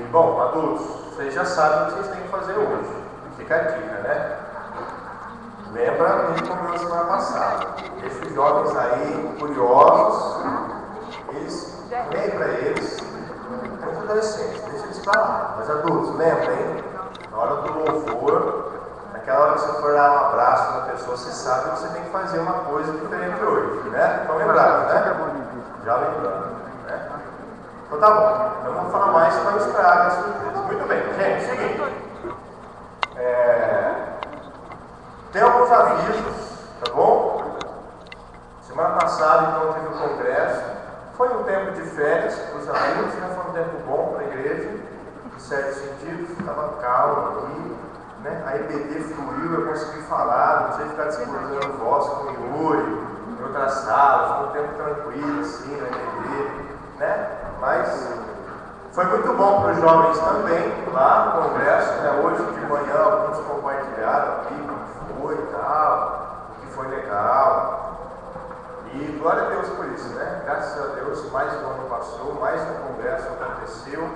bom, adultos, vocês já sabem o que vocês têm que fazer hoje. Fica a dica, né? Lembra mesmo como na semana passada. Deixa os jovens aí, curiosos, lembra eles, muitos adolescentes, deixa eles pra lá. Mas adultos, lembra, hein? Na hora do louvor, naquela hora que você for dar um abraço na pessoa, você sabe que você tem que fazer uma coisa diferente hoje, né? Estão lembrados, né? Já lembrando, né? Então tá bom, eu não vou falar mais para não estragar a surpresa. Muito bem, gente, seguinte. Tem alguns avisos, tá bom? Semana passada, então, teve o congresso. Foi um tempo de férias para os amigos, né? Foi um tempo bom para a igreja, em certos sentidos, estava calmo aqui, né? A EBD fluiu, eu consegui falar, não tinha que ficar disputando voz com o Yuri, em outras salas, foi um tempo tranquilo, assim, na EBD, né? Mas foi muito bom para os jovens também, lá no congresso, né? Hoje de manhã, alguns compartilharam aqui como foi e tal, o que foi legal. E glória a Deus por isso, né? Graças a Deus, mais um ano passou, mais um congresso aconteceu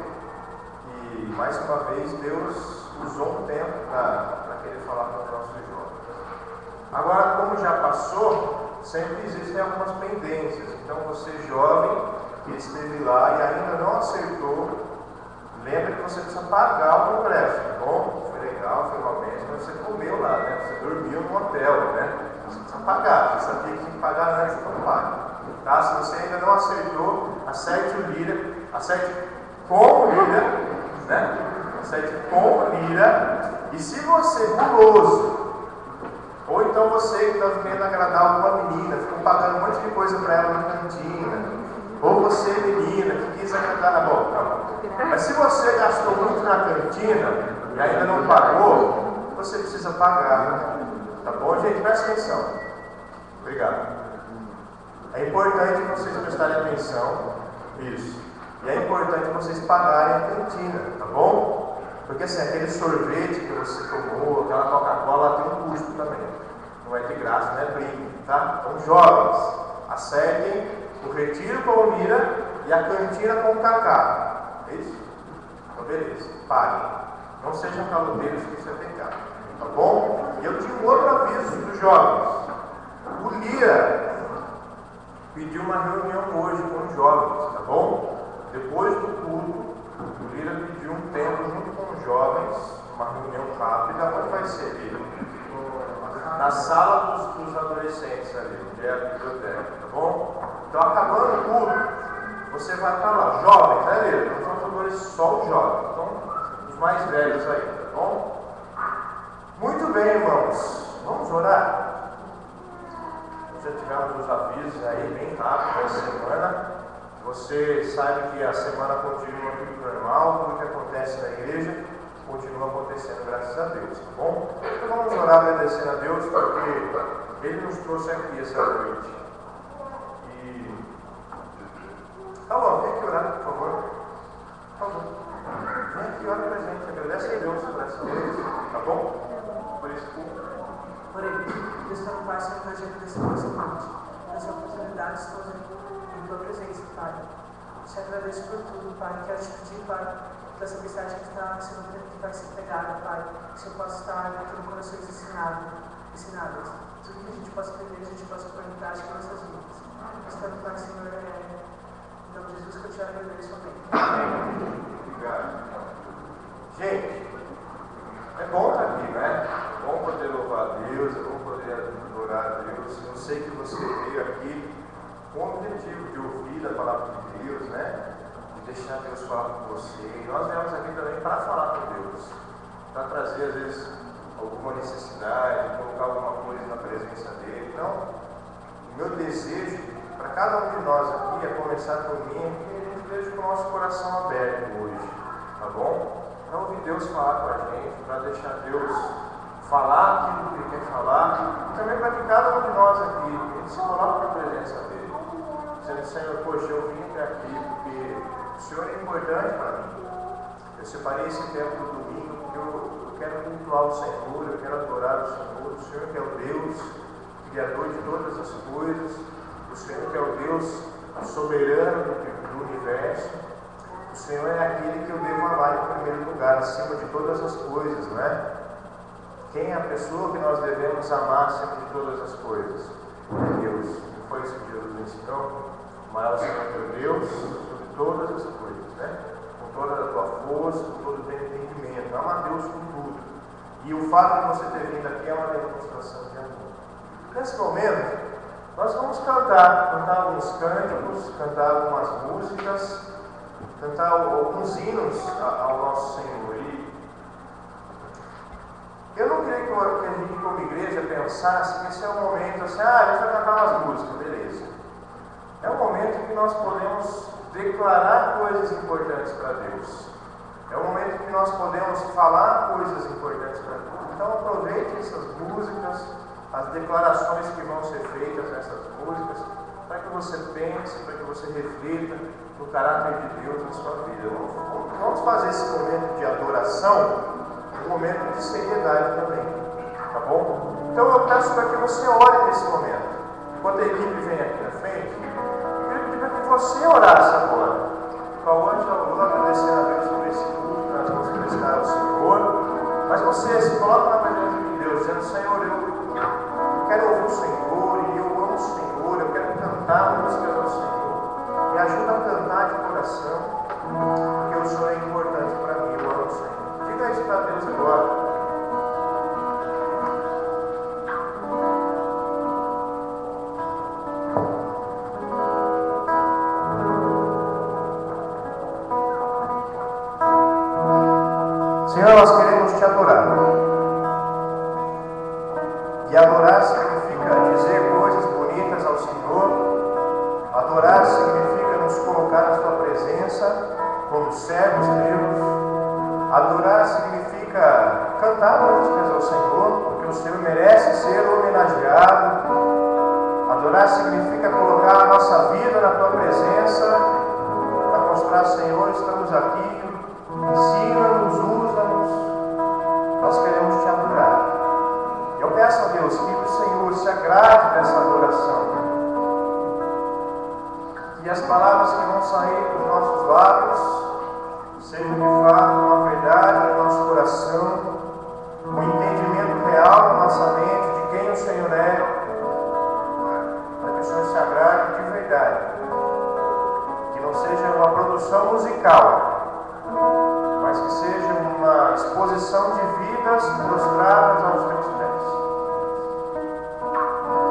e mais uma vez Deus usou um tempo para querer falar com os nossos jovens. Agora, como já passou, sempre existem algumas pendências. Então, você jovem que esteve lá e ainda não acertou, lembra que você precisa pagar o congresso, tá bom? Foi legal, foi uma bênção, mas você comeu lá, né? Você dormiu no hotel, né? Você precisa pagar, você sabia que tinha que pagar antes, então paga. Tá? Se você ainda não acertou, acerte o líder, acerte com o líder, né? Acerte com o líder. E se você é guloso, ou então você que está querendo agradar alguma menina, ficou pagando um monte de coisa para ela na cantina, ou você, menina, que quis agradar na boca. Mas se você gastou muito na cantina e ainda não pagou, você precisa pagar. Tá bom, gente? Presta atenção. Obrigado. É importante vocês prestarem atenção. Isso. E é importante vocês pagarem a cantina, tá bom? Porque assim, aquele sorvete que você tomou, aquela Coca-Cola, tem um custo também. Não é de graça, não é brinde, tá? Então, jovens, acertem o retiro com o Mira e a cantina com o Cacá. É isso? Então, beleza. Paguem. Não sejam caludeiros que isso é pecado. Tá bom? E eu tinha um outro aviso dos jovens. O Lira pediu uma reunião hoje com os jovens, tá bom? Depois do culto, o Lira pediu um tempo junto com os jovens, uma reunião rápida. Onde vai ser, Lira? Na sala dos adolescentes ali, onde é a biblioteca, tá bom? Então, acabando o culto, você vai estar lá, jovens, né, Lira? Nós vamos agora só os jovens, então, os mais velhos aí, tá bom? Muito bem, irmãos. Vamos orar? Já tivemos os avisos aí bem rápido essa semana. Você sabe que a semana continua tudo normal, tudo que acontece na igreja continua acontecendo, graças a Deus, tá bom? Então vamos orar agradecendo a Deus porque Ele nos trouxe aqui essa noite. E tá bom, vem aqui orar, por favor. Por favor. Vem aqui orar pra gente, agradece a Deus por essa noite, tá bom? Por isso que Porém, Deus está no Pai, Senhor, para gente dessa nossa noite. Essa oportunidade, estamos aqui em tua presença, Pai. Te agradeço por tudo, Pai. Quero te pedir, Pai, que essa mensagem que vai ser pregada, Pai, que o Senhor possa estar dentro do corações ensinadas. Tudo que a gente possa aprender, a gente possa pôr em prática em nossas vidas. Está no Pai, Senhor, em nome de Jesus que eu te agradeço. Amém. Obrigado. Gente, é bom estar aqui, né? É bom poder louvar a Deus, é bom poder adorar a Deus. Eu sei que você veio aqui com o objetivo de ouvir a palavra de Deus, né? De deixar Deus falar com você. E nós viemos aqui também para falar com Deus, para trazer, às vezes, alguma necessidade, colocar alguma coisa na presença dEle. Então, o meu desejo para cada um de nós aqui é começar por mim, que a gente esteja com o nosso coração aberto hoje, tá bom? Para ouvir Deus falar com a gente, para deixar Deus falar aquilo que Ele quer falar, e também para que cada um de nós aqui, a gente se coloque na presença dEle. Dizendo, Senhor, poxa, eu vim até aqui porque o Senhor é importante para mim. Eu separei esse tempo do domingo porque eu quero cultuar o Senhor, eu quero adorar o Senhor que é o Deus, Criador de todas as coisas, o Senhor que é o Deus soberano do universo, o Senhor é aquele que eu devo amar em primeiro lugar, acima de todas as coisas, não é? Quem é a pessoa que nós devemos amar acima de todas as coisas? É Deus. Não foi isso que Jesus ensinou? Amar o Senhor teu Deus sobre todas as coisas, né? Com toda a tua força, com todo o teu entendimento. Ama a Deus com tudo. E o fato de você ter vindo aqui é uma demonstração de amor. Nesse momento, nós vamos cantar alguns cânticos, cantar algumas músicas, cantar alguns hinos ao nosso Senhor. E eu não queria que a gente, como igreja, pensasse que esse é o momento assim, a gente vai cantar umas músicas, beleza. É o momento que nós podemos declarar coisas importantes para Deus. É o momento que nós podemos falar coisas importantes para Deus. Então aproveite essas músicas, as declarações que vão ser feitas nessas músicas, para que você pense, para que você reflita no caráter de Deus na sua vida. Vamos fazer esse momento de adoração um momento de seriedade também, tá bom? Então eu peço para que você ore nesse momento. Enquanto a equipe vem aqui na frente, eu queria pedir para que você orasse agora. Hoje eu vou agradecer a Deus por esse culto que nós vamos prestar ao Senhor. Mas você se coloca na presença de Deus, dizendo: Senhor, eu quero ouvir o Senhor, e eu amo o Senhor, eu quero cantar músicas ao Senhor. Me ajuda a cantar de coração, porque o Senhor é importante para mim, eu amo o Senhor. Diga isso para Deus agora. Senhor, nós queremos te adorar. E adorar significa dizer coisas bonitas ao Senhor. Adorar significa nos colocar na tua presença como servos teus. Adorar significa cantar músicas ao Senhor, porque o Senhor merece ser homenageado. Adorar significa colocar a nossa vida na tua presença para mostrar: Senhor, estamos aqui. Ensina-nos, usa-nos, nós queremos te adorar. Eu peço a Deus que o Senhor se agrade dessa adoração, que as palavras que vão sair dos nossos lábios sejam de fato uma verdade no nosso coração, um entendimento real na nossa mente de quem o Senhor é, para que o Senhor se agrade de verdade, que não seja uma produção musical, mas que seja uma exposição de vidas prostradas aos teus pés.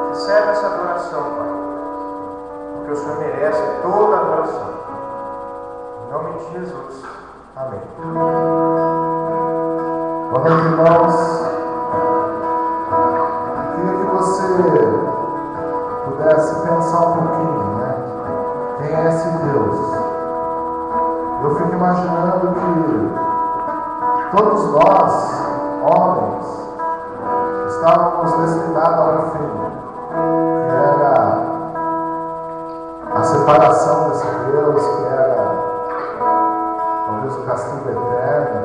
Recebe essa adoração, Pai, porque o Senhor merece toda a adoração. Em nome de Jesus. Amém. Boa noite, irmãos. Eu queria que você pudesse pensar um pouquinho, né? Quem é esse Deus? Eu fico imaginando que todos nós, homens, estávamos destinados a um fim, que era a separação desse Deus, que era talvez o castigo eterno.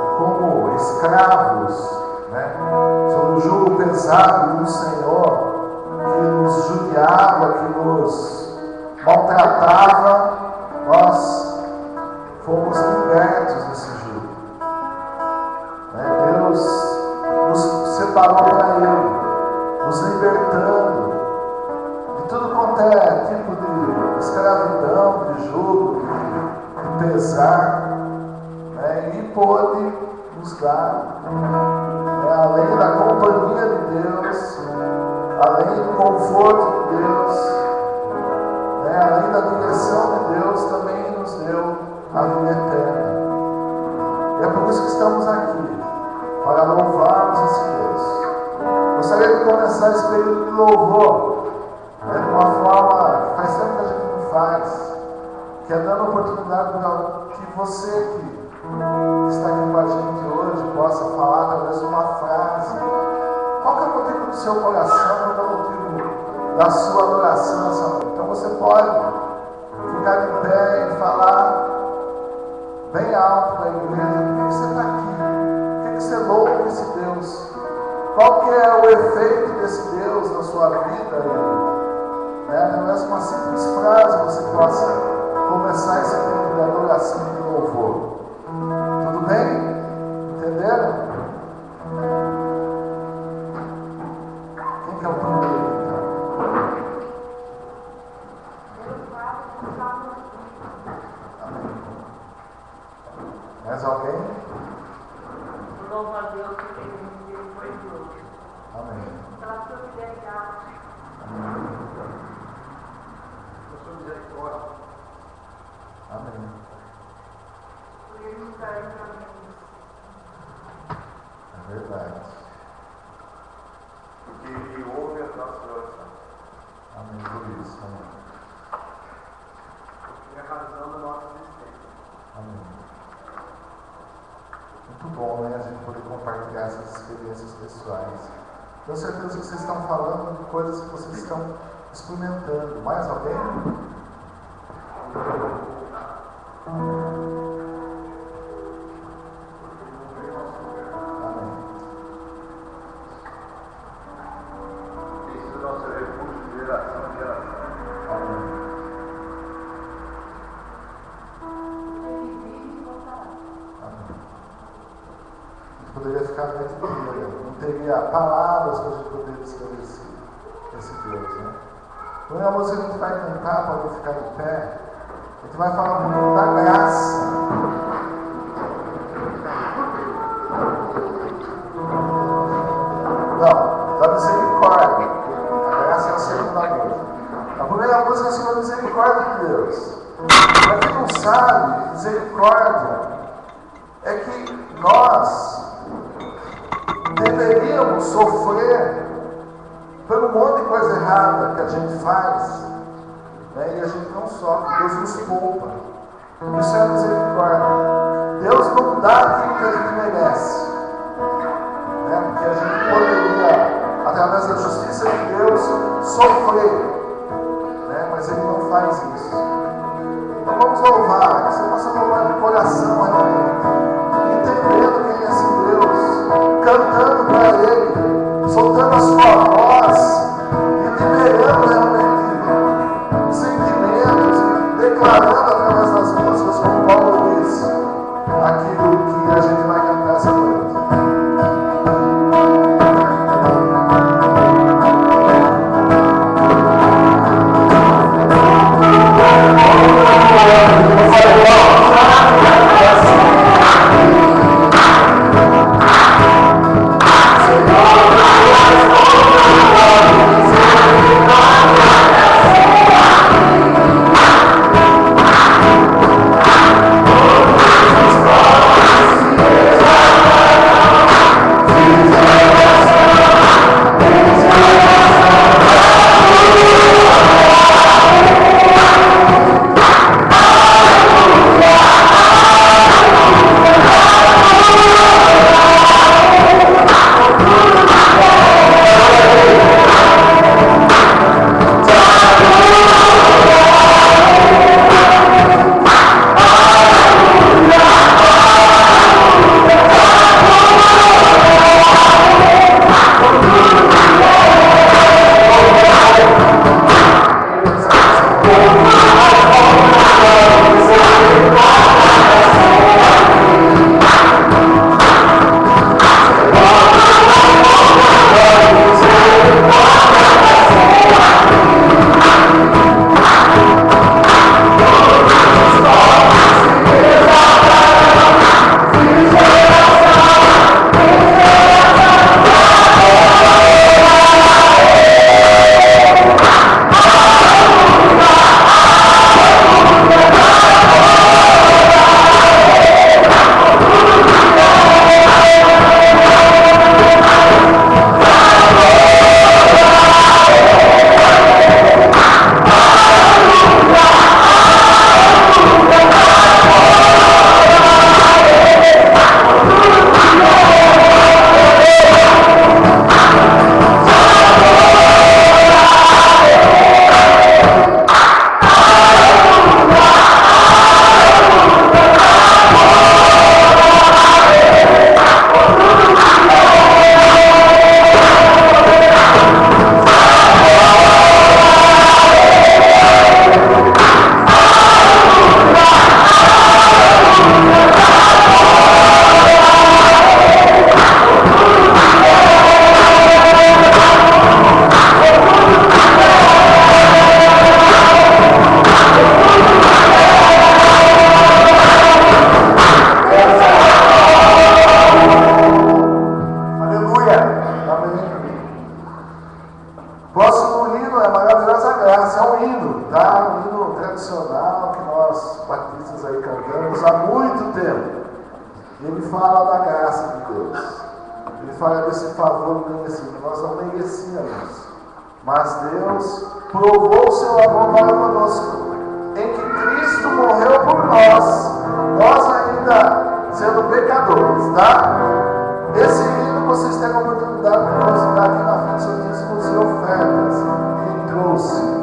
E como escravos, né, sob o jugo pesado do Senhor, que nos judiava, que nos maltratava, nós fomos libertos desse jugo. Deus nos separou para Ele, nos libertando de tudo quanto é tipo de escravidão, de jugo, de pesar, e pôde nos dar, além da companhia de Deus, além do conforto de Deus, além da direção de Deus, também nos deu a vida eterna. E é por isso que estamos aqui, para louvarmos esse Deus. Gostaria de começar esse período de louvor, de uma forma que faz tempo que a gente não faz, que é dando oportunidade para que você que está aqui com a gente hoje possa falar talvez uma frase. Qual que é o motivo do seu coração? Qual que é o motivo da sua adoração nessa noite? Então você pode ficar de pé e falar bem alto para a igreja: por que você está aqui? Por que você louva esse Deus? Qual que é o efeito desse Deus na sua vida? Talvez uma simples frase você possa começar esse tempo de adoração e de louvor. Tudo bem? Entenderam? Quem que é o primeiro, então? Amém. Mais alguém? Louva a Deus porque Ele foi Deus. Amém. Pela sua fidelidade. Amém. Eu sou misericórdia. Amém. Por Ele nos dar livramento. É verdade. Porque Ele ouve as nossas orações. Amém por isso. Amém. Porque é a razão da nossa existência. Amém. Muito bom, né? A gente poder compartilhar essas experiências pessoais. Tenho certeza que vocês estão falando de coisas que vocês estão experimentando. Mais alguém? Amém. Tem sido nosso refúgio de geração em geração. Amém. Amém. A gente poderia ficar a noite inteira. Não teria palavras para a gente poder descrever esse Deus, né? Quando a música que a gente vai cantar, pode ficar de pé, a gente vai falar um pouco da graça. Não, da misericórdia. A graça é a segunda coisa. A primeira música é sobre a misericórdia de Deus. Para quem não sabe, misericórdia é que nós deveríamos sofrer por um monte de coisa errada que a gente faz, né? E a gente não sofre. Deus nos poupa. Isso é misericórdia. Deus não dá aquilo que a gente merece, né? Porque a gente poderia, através da justiça de Deus, sofrer, né? Mas Ele não faz isso. Então vamos louvar, que você possa louvar de coração realmente, entendendo quem é esse Deus, cantando para Ele, soltando a sua voz e liberando realmente sentimentos e declarando através das músicas, como Paulo diz, aquilo que a gente vai cantar essa noite. Vamos falar igual. Deus há muito tempo. E ele fala da graça de Deus. Ele fala desse favor merecido. Nós não merecíamos. Mas Deus provou o seu amor para conosco, em que Cristo morreu por nós ainda sendo pecadores, tá? Esse hino vocês têm a oportunidade de consultar aqui na frente, são dízimos e ofertas. Quem trouxe?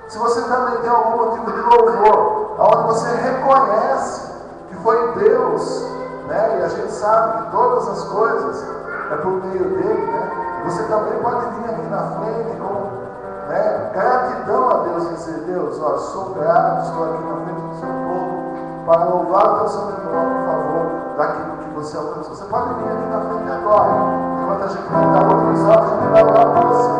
Se você também tem algum motivo de louvor, onde você reconhece que foi Deus, né? E a gente sabe que todas as coisas é por meio dele, né? Você também pode vir aqui na frente com, né, gratidão a Deus e dizer: Deus, ó, sou grato, estou aqui na frente do seu povo para louvar o teu santo nome, por favor, daquilo que você alcançou. Você pode vir aqui na frente agora, enquanto a gente vai dar outros olhos, a gente vai orar por você.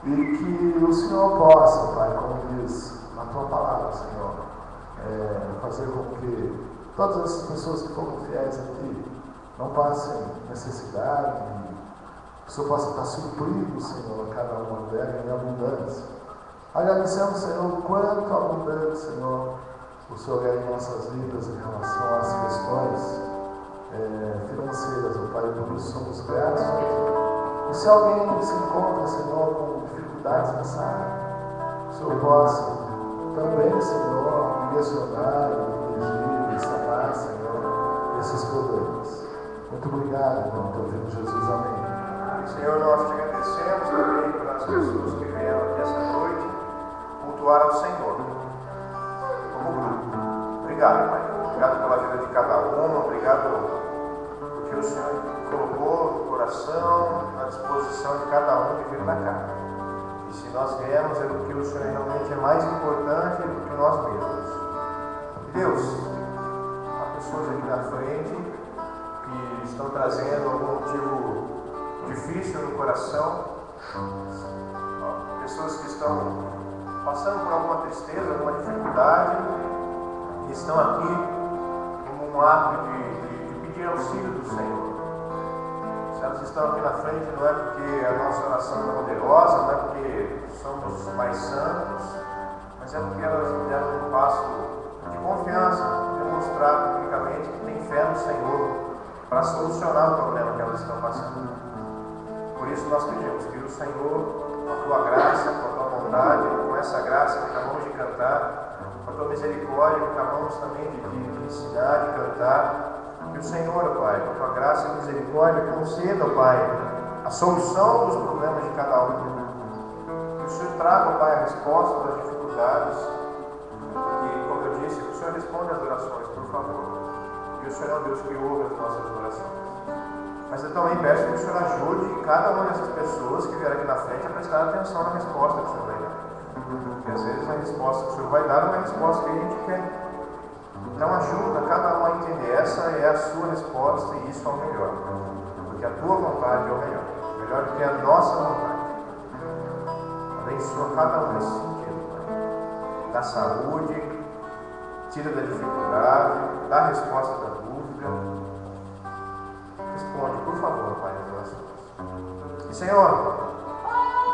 E que o Senhor possa, Pai, como diz na tua palavra, Senhor, fazer com que todas as pessoas que foram fiéis aqui não passem necessidade, que o Senhor possa estar suprindo, Senhor, a cada uma delas em abundância. Agradecemos, Senhor, o quanto abundante, Senhor, o Senhor é em nossas vidas em relação às questões financeiras, ó Pai, por isso somos gratos a Ti. E se alguém se encontra, Senhor, com dificuldades nessa área, o Senhor possa também, Senhor, direcionar, dirigir, sanar, Senhor, esses problemas. Muito obrigado, em nome do Filho Jesus. Amém. Senhor, nós te agradecemos também pelas pessoas que vieram aqui essa noite cultuar ao Senhor como grupo. Obrigado, Pai. Obrigado pela vida de cada um. Obrigado porque o Senhor colocou no coração, na disposição de cada um de vir na casa. E se nós viemos é porque o Senhor realmente é mais importante do que nós mesmos. Deus, há pessoas aqui na frente que estão trazendo algum motivo difícil no coração, pessoas que estão passando por alguma tristeza, alguma dificuldade, e estão aqui como um ato de pedir auxílio do Senhor. Se elas estão aqui na frente, não é porque a nossa oração é poderosa, não é porque somos mais santos, mas é porque elas deram um passo de confiança, demonstrar publicamente que tem fé no Senhor para solucionar o problema que elas estão passando. Por isso nós pedimos que o Senhor, com a tua graça, com a tua bondade, com essa graça que acabamos de cantar, com a tua misericórdia que acabamos também de ensinar, de cantar, que o Senhor, Pai, com a tua graça e misericórdia, conceda, Pai, a solução dos problemas de cada um. Que o Senhor traga, Pai, a resposta das dificuldades. E, como eu disse, que o Senhor responda às orações, por favor. Que o Senhor é um Deus que ouve as nossas orações. Mas eu também peço que o Senhor ajude cada uma dessas pessoas que vieram aqui na frente a prestar atenção na resposta que o Senhor vai dar. Porque às vezes a resposta que o Senhor vai dar não é a resposta que a gente quer. Então ajuda cada um a entender, essa é a sua resposta e isso é o melhor. Porque a tua vontade é o melhor. Melhor do que a nossa vontade. Abençoa cada um nesse sentido, Pai. Dá saúde, tira da dificuldade, dá a resposta da dúvida. Responde, por favor, Pai, as orações. E Senhor,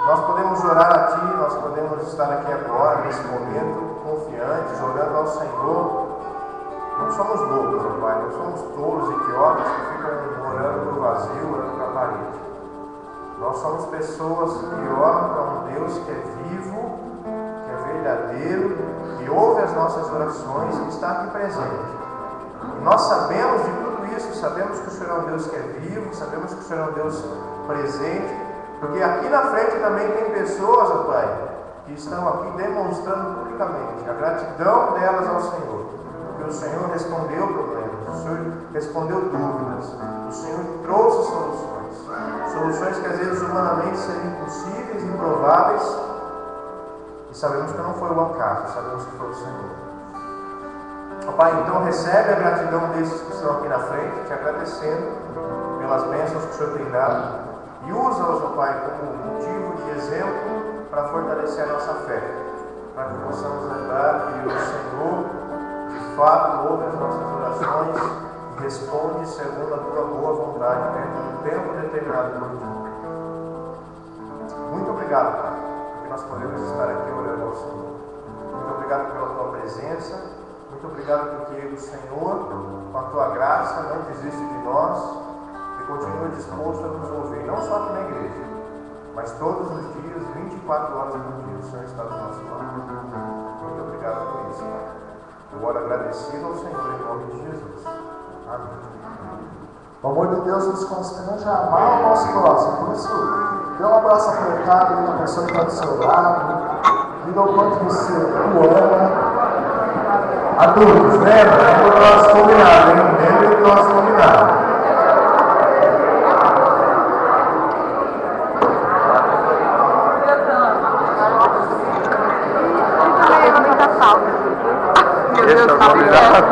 nós podemos orar a Ti, nós podemos estar aqui agora, nesse momento, confiantes, orando ao Senhor. Não somos loucos, ó Pai, não somos tolos e idiotas que ficam orando para o vazio, orando para a parede. Nós somos pessoas que oram para um Deus que é vivo, que é verdadeiro, que ouve as nossas orações e está aqui presente. E nós sabemos de tudo isso, sabemos que o Senhor é um Deus que é vivo, sabemos que o Senhor é um Deus presente, porque aqui na frente também tem pessoas, ó Pai, que estão aqui demonstrando publicamente a gratidão delas ao Senhor. Porque o Senhor respondeu problemas, o Senhor respondeu dúvidas, o Senhor trouxe soluções que às vezes humanamente seriam impossíveis, improváveis, e sabemos que não foi o acaso, sabemos que foi o Senhor. Ó Pai, então recebe a gratidão desses que estão aqui na frente, te agradecendo pelas bênçãos que o Senhor tem dado, e usa-os, ó Pai, como motivo de exemplo para fortalecer a nossa fé, para que possamos lembrar que o Senhor de fato ouve as nossas orações e responde segundo a tua boa vontade dentro do tempo determinado por ti. Muito obrigado, Pai, porque nós podemos estar aqui orando ao Senhor. Muito obrigado pela tua presença, muito obrigado porque o Senhor, com a tua graça, não desiste de nós e continua disposto a nos ouvir, não só aqui na igreja, mas todos os dias, 24 horas por dia, o Senhor está do nosso lado. Muito obrigado por isso, Pai. Eu oro agradecido ao Senhor em nome de Jesus. Amém. O amor de Deus nos constrange a amar o nosso próximo. Por isso, dê um abraço apertado na pessoa que está do seu lado. Diga o quanto você o ama. Adultos, lembra do nosso combinado, hein? Lembra do nosso combinado. Esse é o convidado.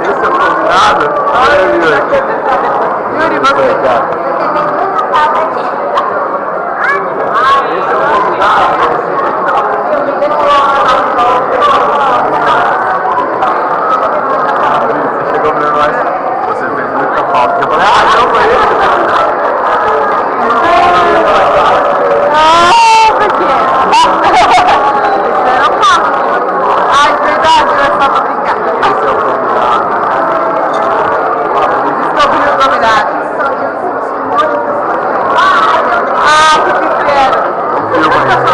Esse é o convidado. Yuri, você. Esse é o convidado. Você chegou pra nós. Você fez muita falta. Eu falei, não foi ele. Por quê? Isso era um papo. Ai, verdade, era só pra brincar. Esse é o convidado. Descobri o convidado. Ah, que sincero. Filma isso.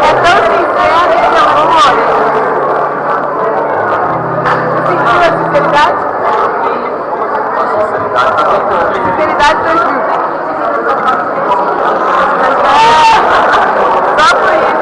É tão sincero que eu não olho. Você sentiu a sinceridade? Sinceridade 2000. Só por isso.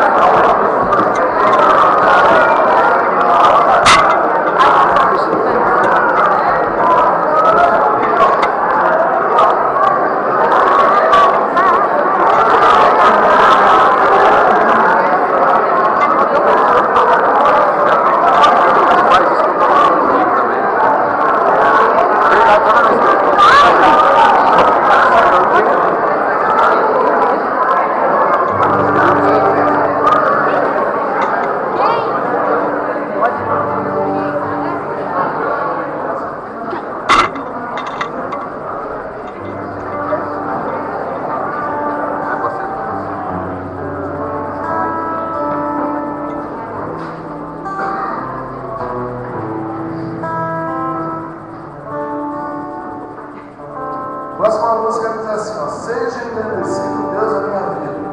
Próxima música diz assim, ó, seja engrandecido Deus da minha vida,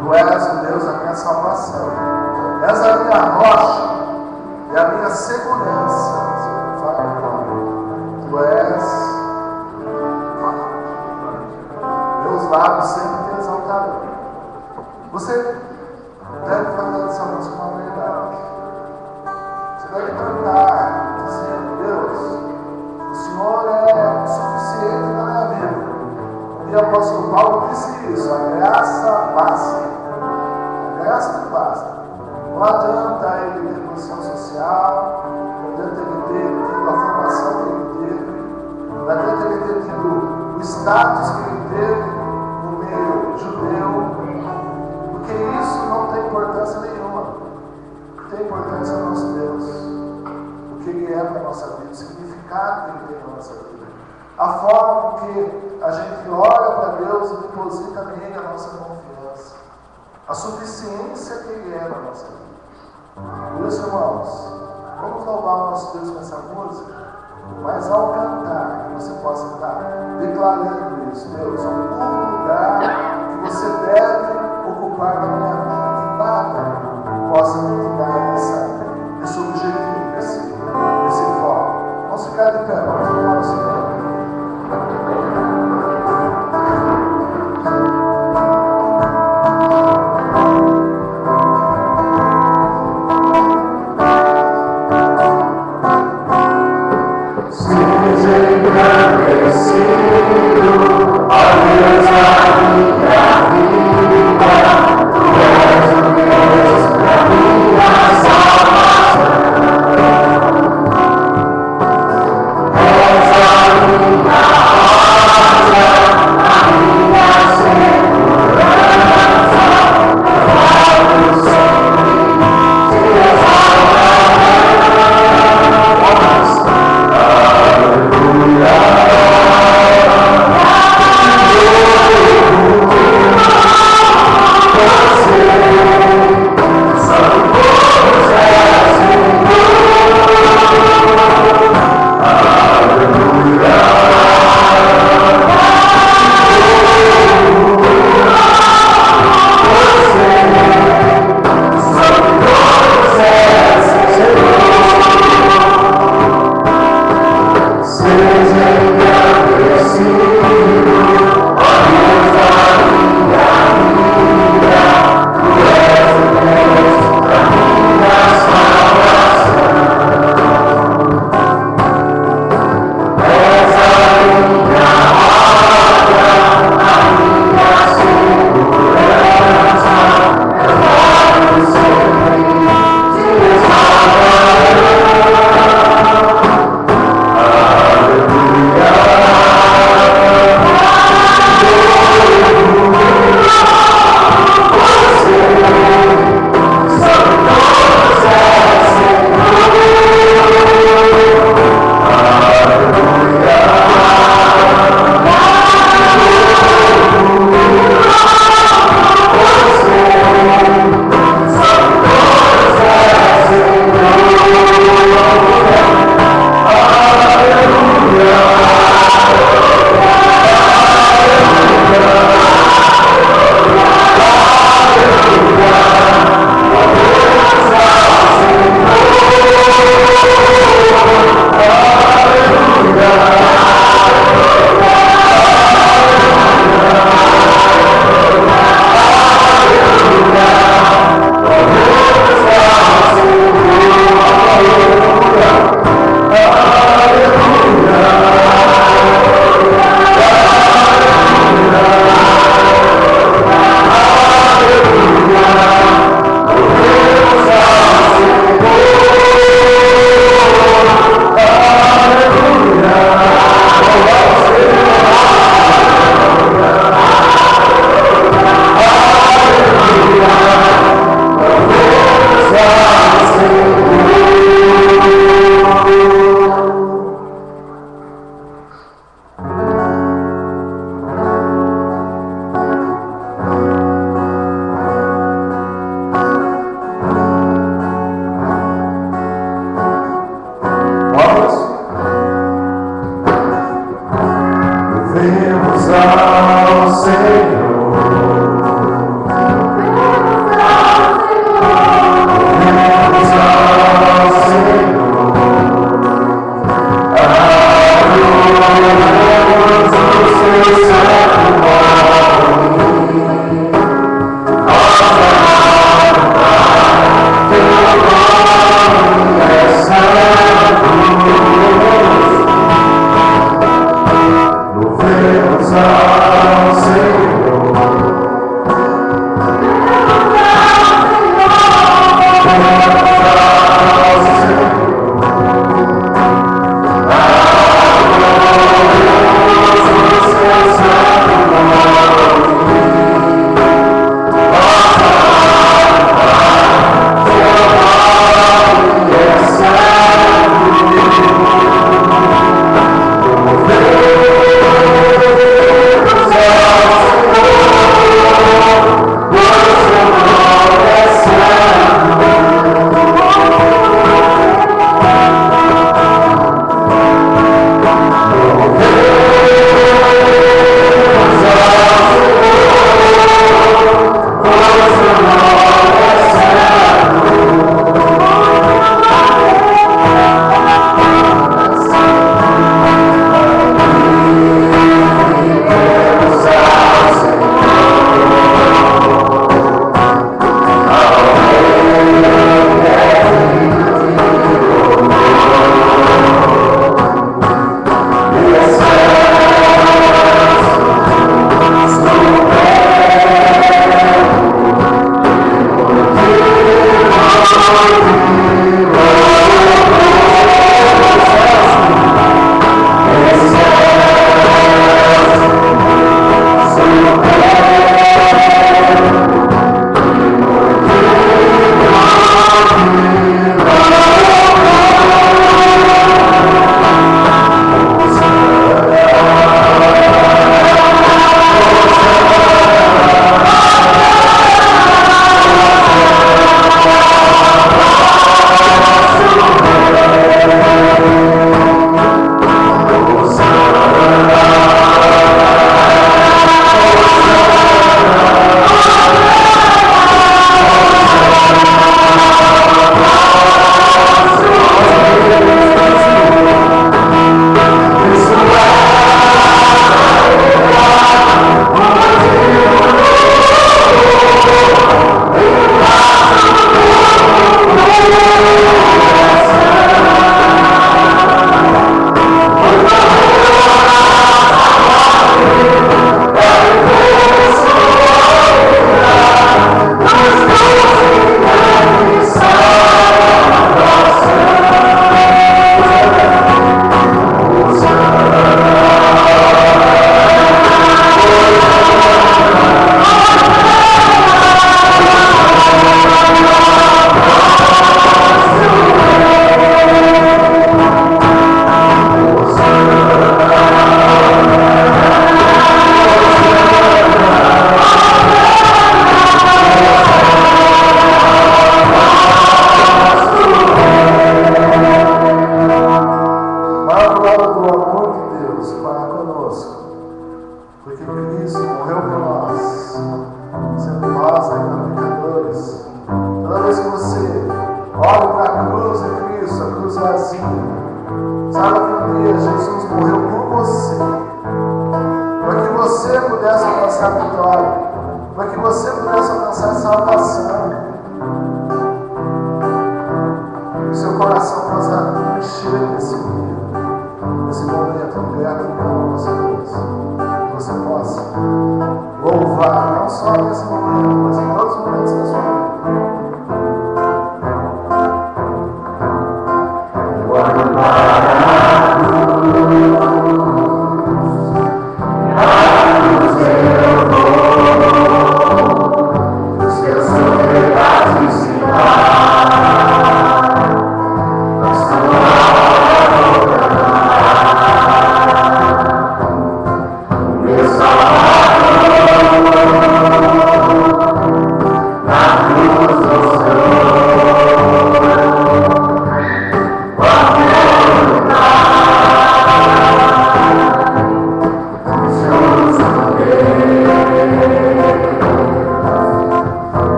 tu és o Deus da minha salvação, és a minha rocha e a minha segurança. Fala agora. Tu és, meus lábios sempre te exaltarão. Você deve fazer essa música uma verdade. Você deve cantar dizendo, Deus, o Senhor é o suficiente na minha vida. E o apóstolo Paulo disse isso, a graça basta. A graça não basta. Não adianta ele ter posição social, não adianta ele ter tido a formação que ele teve, não adianta ele ter tido o status que ele teve no meio judeu, porque isso não tem importância nenhuma. O que tem importância é o nosso Deus. O que ele é para a nossa vida, o significado que ele tem na nossa vida. A forma com que a gente olha para Deus e deposita nele a nossa confiança. A suficiência que ele é na nossa vida. Por isso, irmãos, vamos louvar o nosso Deus com essa música, mas ao cantar, que você possa estar declarando isso, Deus, o lugar que você deve ocupar na minha vida, que nada possa me tirar desse objetivo, desse foco. Vamos ficar de pé, vamos louvar o Senhor. Salvação. Louvemos ao Senhor.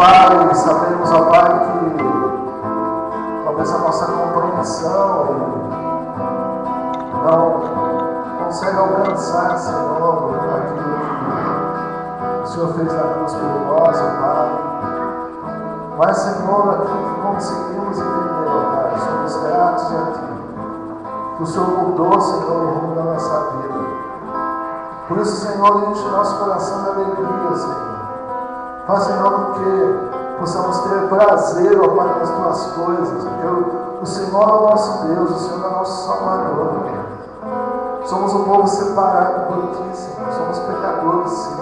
Pai, sabemos, ó Pai, que talvez a nossa compreensão não consegue alcançar, Senhor, aquilo que o Senhor fez na cruz por nós, ó Pai. Mas, Senhor, aquilo que conseguimos entender, ó Pai, somos gratos a Ti. Que o Senhor mudou, Senhor, o rumo da nossa vida. Por isso, Senhor, enche o nosso coração de alegria, Senhor. Faz, Senhor, com que possamos ter prazer, ó Pai, nas Tuas coisas. Porque o Senhor é o nosso Deus, o Senhor é o nosso Salvador. Somos um povo separado por Ti, Senhor. Somos pecadores, sim.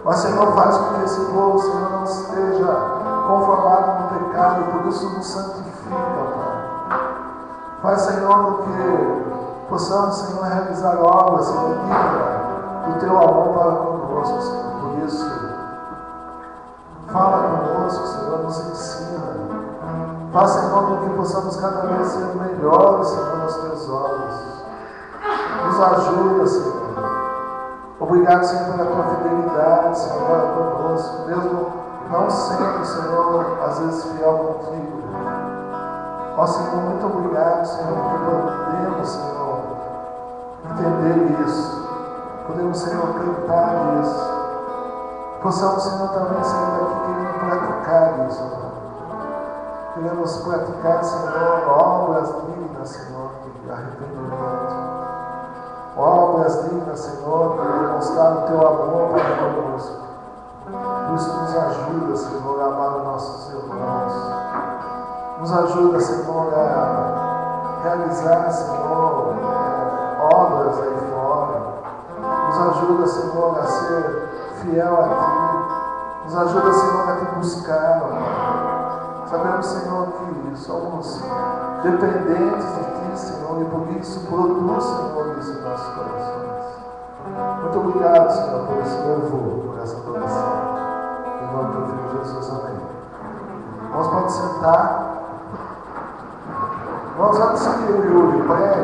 Mas, Senhor, faz com que esse povo, Senhor, não esteja conformado no pecado. E por isso nos santifica, ó Pai. Faz, Senhor, com que possamos, Senhor, realizar obras, Senhor, digna do Teu amor para conosco, Senhor. Por isso, fala conosco, Senhor, nos ensina. Faz, Senhor, com que possamos cada vez ser melhores, Senhor, nos Teus olhos. Nos ajuda, Senhor. Obrigado, Senhor, pela Tua fidelidade, Senhor, para conosco. Mesmo não sendo, Senhor, às vezes fiel contigo. Ó Senhor, muito obrigado, Senhor, porque podemos, Senhor, entender isso. Podemos, Senhor, cantar isso. Possamos, Senhor, também, Senhor, daqui querendo praticar isso. Queremos praticar, Senhor, obras dignas, Senhor, de arrependimento. Obras dignas, Senhor, de demonstrar o Teu amor para conosco. Por isso nos ajuda, Senhor, a amar os nossos irmãos. Nos ajuda, Senhor, a realizar, Senhor, obras aí fora. Nos ajuda, Senhor, a ser fiel a Ti. Nos ajuda, Senhor, a Te buscar, ó Pai. Sabemos, Senhor, que somos dependentes de Ti, Senhor, e por isso produz, Senhor, isso em nossos corações. Muito obrigado, Senhor, por esse louvor, por essa adoração. Em nome do Filho Jesus, amém. Nós podemos sentar. Nós antes que o Yuri pregue,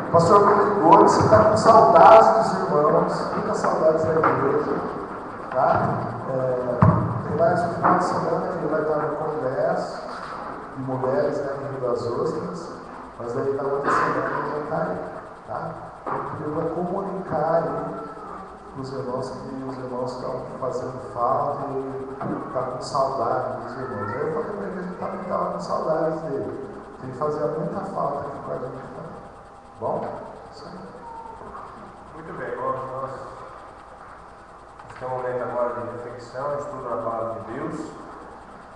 o pastor me ligou, você está com saudades dos irmãos, muitas saudades da igreja, tá? Tem mais um final de semana que ele vai estar no congresso de mulheres, né, em Rio das Ostras, mas daí na outra semana ele vai estar aí, tá? Ele vai comunicar aí para os irmãos que os irmãos estão fazendo falta e ele está com saudade dos irmãos. Aí eu falei para ele que a gente também estava com saudades dele. Ele fazia muita falta aqui com a gente também. Bom? Isso aí. Muito bem, nós temos um momento agora de reflexão, de estudo da palavra de Deus.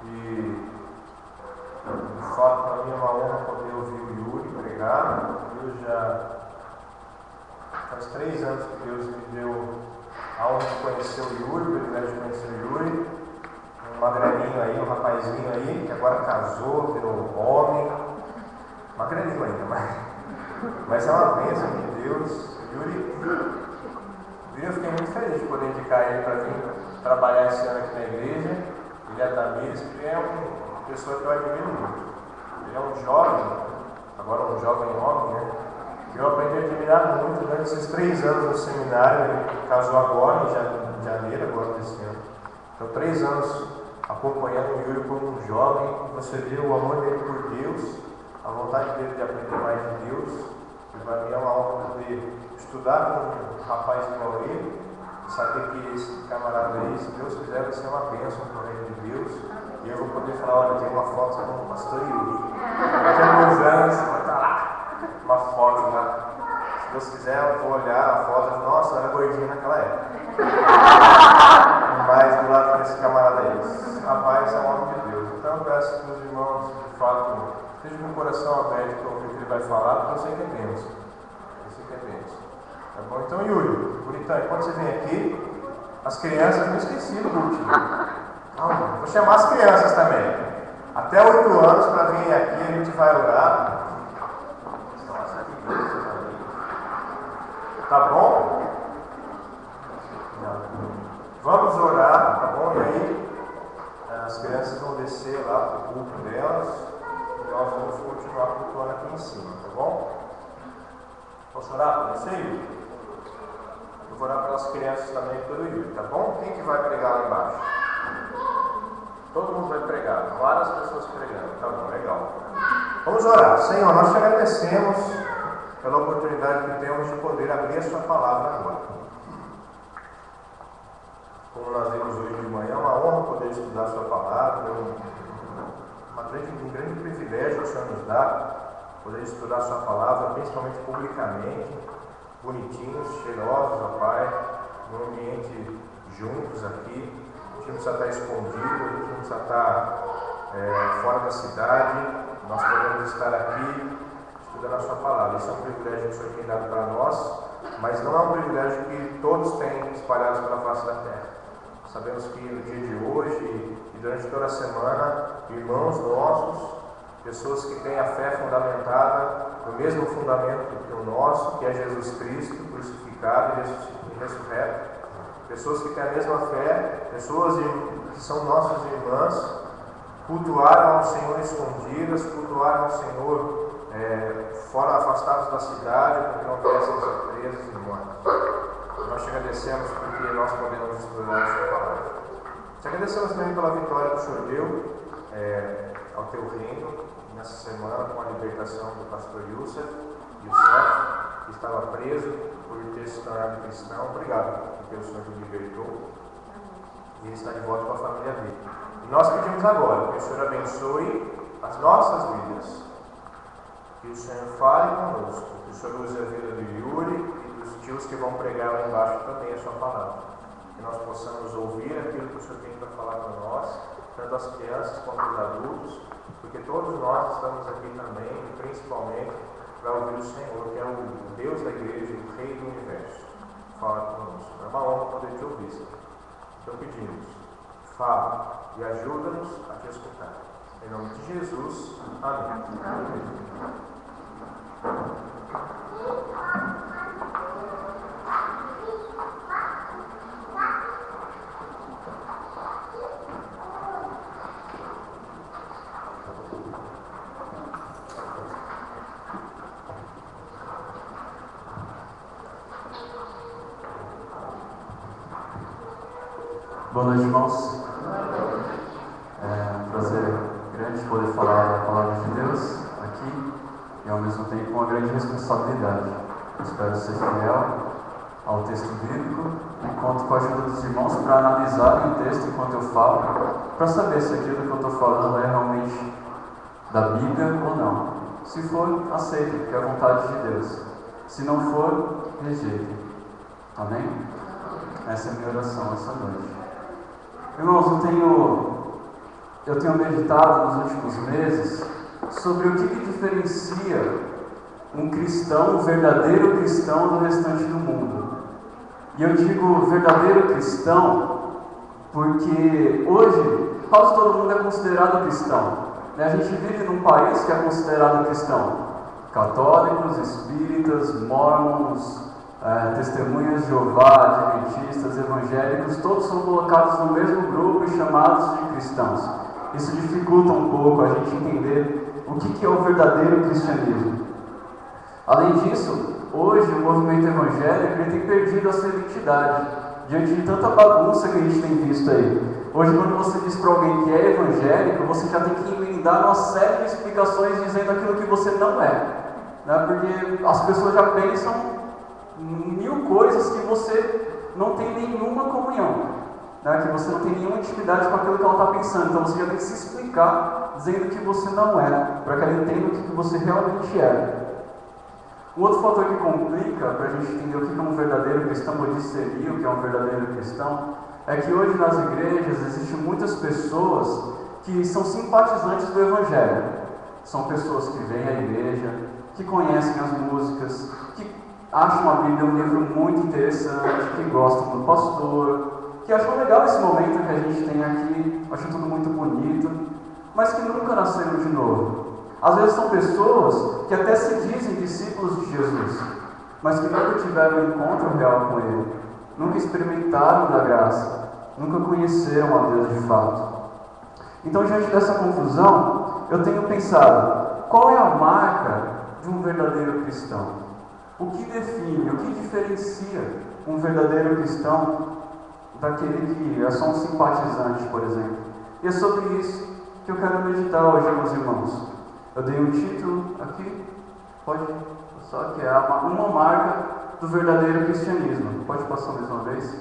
E de fato, para mim é uma honra poder ouvir o Yuri pregar. Eu já faz 3 anos que Deus me deu a honra de conhecer o Yuri, o privilégio de conhecer o Yuri. Um magrelinho aí, um rapazinho aí, que agora casou, virou homem. Magrelinho ainda, mas é uma bênção de Deus. Yuri, eu fiquei muito feliz de poder indicar ele para vir trabalhar esse ano aqui na igreja. Ele é da Mires, porque é uma pessoa que eu admiro muito. Ele é um jovem, agora um jovem homem, né? Que eu aprendi a admirar muito durante esses 3 anos no seminário. Ele casou agora, em janeiro, agora desse ano. Então, 3 anos acompanhando o Yuri como um jovem. Você vê o amor dele por Deus, a vontade dele de aprender mais de Deus. E para mim é uma honra poder estudar com um rapaz como ele, e saber que esse camarada aí, se Deus quiser, vai ser uma bênção para o reino de Deus. E eu vou poder falar: olha, tem uma foto com o pastor Yuri. Daqui a alguns anos vai estar lá uma foto lá. Se Deus quiser, eu vou olhar a foto e falar: nossa, eu era gordinho naquela época. Mas do lado desse camarada aí, esse rapaz é um homem de Deus. Então eu peço que os irmãos, de fato, estejam com o coração aberto para ouvir o que ele vai falar, porque eu sei que é bênção. Eu sei que é bênção. Tá bom? Então, Yuri, bonitão, quando você vem aqui, as crianças, não esqueci do último. Calma, vou chamar as crianças também. Até 8 anos para vir aqui, a gente vai orar. Nossa, que bênção. Tá bom? Vamos orar, tá bom? E aí, as crianças vão descer lá para o culto delas. Nós vamos continuar cultuando aqui em cima, tá bom? Posso orar para você, Yuri? Eu vou orar pelas crianças também e pelo Yuri, tá bom? Quem que vai pregar lá embaixo? Todo mundo vai pregar, várias pessoas pregando. Tá bom, legal. Vamos orar. Senhor, nós te agradecemos pela oportunidade que temos de poder abrir a sua palavra agora. Como nós vimos hoje de manhã, é uma honra poder estudar a sua palavra, um grande privilégio que o Senhor nos dá, poder estudar a sua palavra, principalmente publicamente, bonitinhos, cheirosos, ó Pai, num ambiente juntos aqui. A gente não precisa estar escondido, a gente não precisa estar fora da cidade, nós podemos estar aqui estudando a sua palavra. Isso é um privilégio que o Senhor tem dado para nós, mas não é um privilégio que todos têm espalhados pela face da terra. Sabemos que no dia de hoje e durante toda a semana, irmãos nossos, pessoas que têm a fé fundamentada no mesmo fundamento que o nosso, que é Jesus Cristo, crucificado e ressurreto, pessoas que têm a mesma fé, pessoas que são nossas irmãs, cultuaram ao Senhor escondidas, cultuaram ao Senhor fora, afastados da cidade, porque não querem ser presas e mortos. Nós te agradecemos porque nós podemos estudar a sua palavra. Te agradecemos também pela vitória que o Senhor deu ao teu reino nessa semana com a libertação do pastor Youssef e o Seth, que estava preso por ter se tornado cristão. Obrigado porque o Senhor te libertou e ele está de volta com a família dele. E nós pedimos agora que o Senhor abençoe as nossas vidas, que o Senhor fale conosco, que o Senhor use a vida do Yuri e dos tios que vão pregar lá embaixo também a sua palavra, que nós possamos ouvir aquilo que o Senhor tem para falar para nós, tanto as crianças quanto os adultos, porque todos nós estamos aqui também, e principalmente para ouvir o Senhor, que é o Deus da igreja, o Rei do universo. Fala conosco. É uma honra poder te ouvir, Senhor. Então pedimos, fala e ajuda-nos a te escutar. Em nome de Jesus, amém. Boa noite, irmãos. É um prazer grande poder falar da palavra de Deus aqui e ao mesmo tempo uma grande responsabilidade. Eu espero ser fiel ao texto bíblico e conto com a ajuda dos irmãos para analisarem o texto enquanto eu falo, para saber se aquilo que eu estou falando é realmente da Bíblia ou não. Se for, aceitem, porque é a vontade de Deus. Se não for, rejeitem. Amém? Essa é a minha oração essa noite. Irmãos, eu tenho meditado nos últimos meses sobre o que diferencia um cristão, um verdadeiro cristão do restante do mundo. E eu digo verdadeiro cristão porque hoje quase todo mundo é considerado cristão. A gente vive num país que é considerado cristão. Católicos, espíritas, mormons, testemunhas de Jeová, adventistas, evangélicos, todos são colocados no mesmo grupo e chamados de cristãos. Isso dificulta um pouco a gente entender o que é o verdadeiro cristianismo. Além disso, hoje o movimento evangélico ele tem perdido a sua identidade diante de tanta bagunça que a gente tem visto aí. Hoje, quando você diz para alguém que é evangélico, você já tem que emendar uma série de explicações dizendo aquilo que você não é, né? Porque as pessoas já pensam mil coisas que você não tem nenhuma comunhão, né? Que você não tem nenhuma intimidade com aquilo que ela está pensando. Então você já tem que se explicar dizendo que você não é, para que ela entenda o que você realmente é. Um outro fator que complica para a gente entender o que é um verdadeiro cristão, ou discernir o que é um verdadeiro cristão, é que hoje nas igrejas existem muitas pessoas que são simpatizantes do Evangelho. São pessoas que vêm à igreja, que conhecem as músicas, que acham a Bíblia um livro muito interessante, que gostam do pastor, que acham legal esse momento que a gente tem aqui, acham tudo muito bonito, mas que nunca nasceram de novo. Às vezes são pessoas que até se dizem discípulos de Jesus, mas que nunca tiveram um encontro real com Ele, nunca experimentaram da graça, nunca conheceram a Deus de fato. Então, diante dessa confusão, eu tenho pensado, qual é a marca de um verdadeiro cristão? O que define, o que diferencia um verdadeiro cristão daquele que é só um simpatizante, por exemplo? E é sobre isso que eu quero meditar hoje, meus irmãos. Eu dei um título aqui, pode só que é uma marca do verdadeiro cristianismo. Pode passar mais uma vez?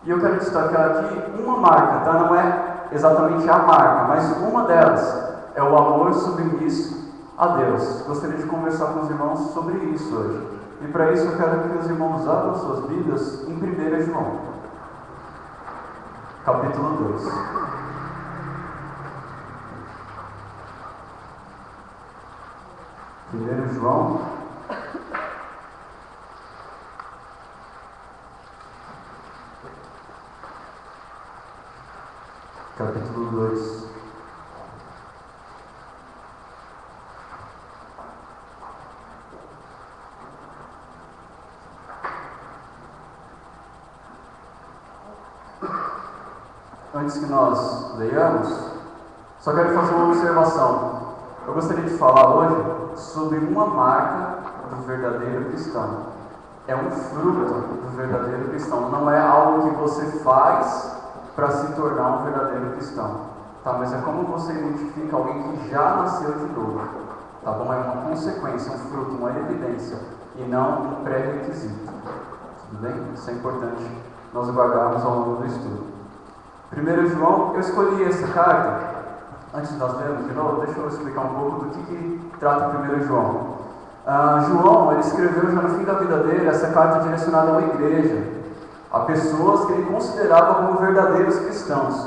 E eu quero destacar aqui uma marca, tá? Não é exatamente a marca, mas uma delas é o amor submisso a Deus. Gostaria de conversar com os irmãos sobre isso hoje. E para isso eu quero que os irmãos abram suas Bíblias em 1 João, capítulo 2. Primeiro João, capítulo 2. Antes que nós leiamos, só quero fazer uma observação. Eu gostaria de falar hoje sobre uma marca do verdadeiro cristão. É um fruto do verdadeiro cristão. Não é algo que você faz para se tornar um verdadeiro cristão. Tá? Mas é como você identifica alguém que já nasceu de novo. Tá bom? É uma consequência, um fruto, uma evidência. E não um pré-requisito. Tudo bem? Isso é importante nós guardarmos ao longo do estudo. 1 João, eu escolhi essa carta. Antes de nós lermos de novo, deixa eu explicar um pouco do que trata 1 João. João, ele escreveu já no fim da vida dele essa carta direcionada a uma igreja, a pessoas que ele considerava como verdadeiros cristãos.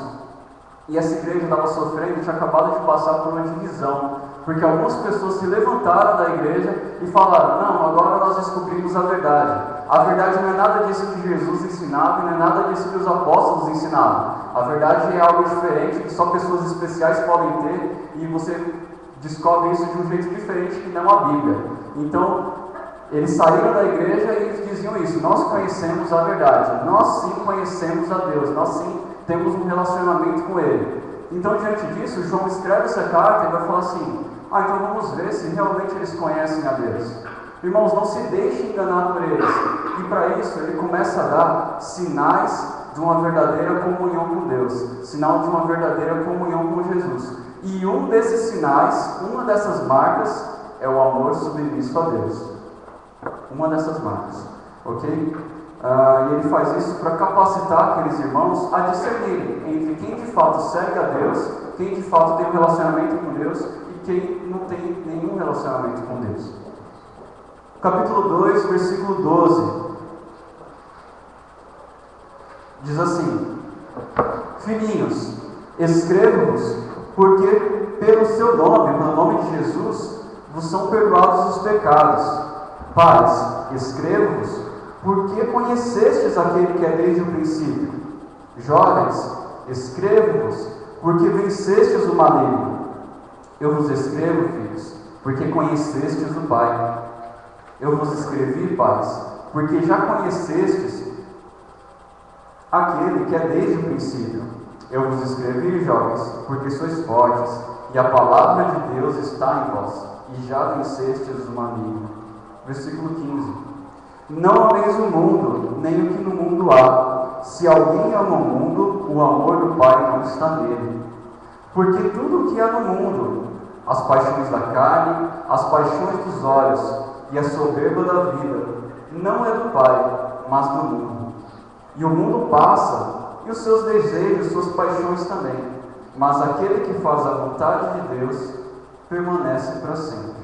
E essa igreja estava sofrendo, tinha acabado de passar por uma divisão, porque algumas pessoas se levantaram da igreja e falaram: não, agora nós descobrimos a verdade. A verdade não é nada disso que Jesus ensinava e não é nada disso que os apóstolos ensinavam. A verdade é algo diferente que só pessoas especiais podem ter, e você descobre isso de um jeito diferente que não a Bíblia. Então, eles saíram da igreja e eles diziam isso: nós conhecemos a verdade, nós sim conhecemos a Deus, nós sim temos um relacionamento com Ele. Então, diante disso, João escreve essa carta e vai falar assim: então vamos ver se realmente eles conhecem a Deus. Irmãos, não se deixem enganar por eles. E para isso, ele começa a dar sinais de uma verdadeira comunhão com Deus, sinal de uma verdadeira comunhão com Jesus. E um desses sinais, uma dessas marcas, é o amor submisso a Deus. Uma dessas marcas, ok? E ele faz isso para capacitar aqueles irmãos a discernirem entre quem de fato segue a Deus, quem de fato tem um relacionamento com Deus e quem não tem nenhum relacionamento com Deus. Capítulo 2, versículo 12. Diz assim: filhinhos, escrevo-vos porque pelo seu nome, pelo nome de Jesus, vos são perdoados os pecados. Pais, escrevo-vos porque conhecestes aquele que é desde o princípio. Jovens, escrevo-vos porque vencestes o maligno. Eu vos escrevo, filhos, porque conhecestes o Pai. Eu vos escrevi, pais, porque já conhecestes aquele que é desde o princípio. Eu vos escrevi, jovens, porque sois fortes, e a palavra de Deus está em vós, e já vencestes o maligno. Versículo 15. Não ameis o mundo, nem o que no mundo há. Se alguém ama o mundo, o amor do Pai não está nele. Porque tudo o que há no mundo, as paixões da carne, as paixões dos olhos e a soberba da vida, não é do Pai, mas do mundo. E o mundo passa, e os seus desejos, suas paixões também. Mas aquele que faz a vontade de Deus permanece para sempre.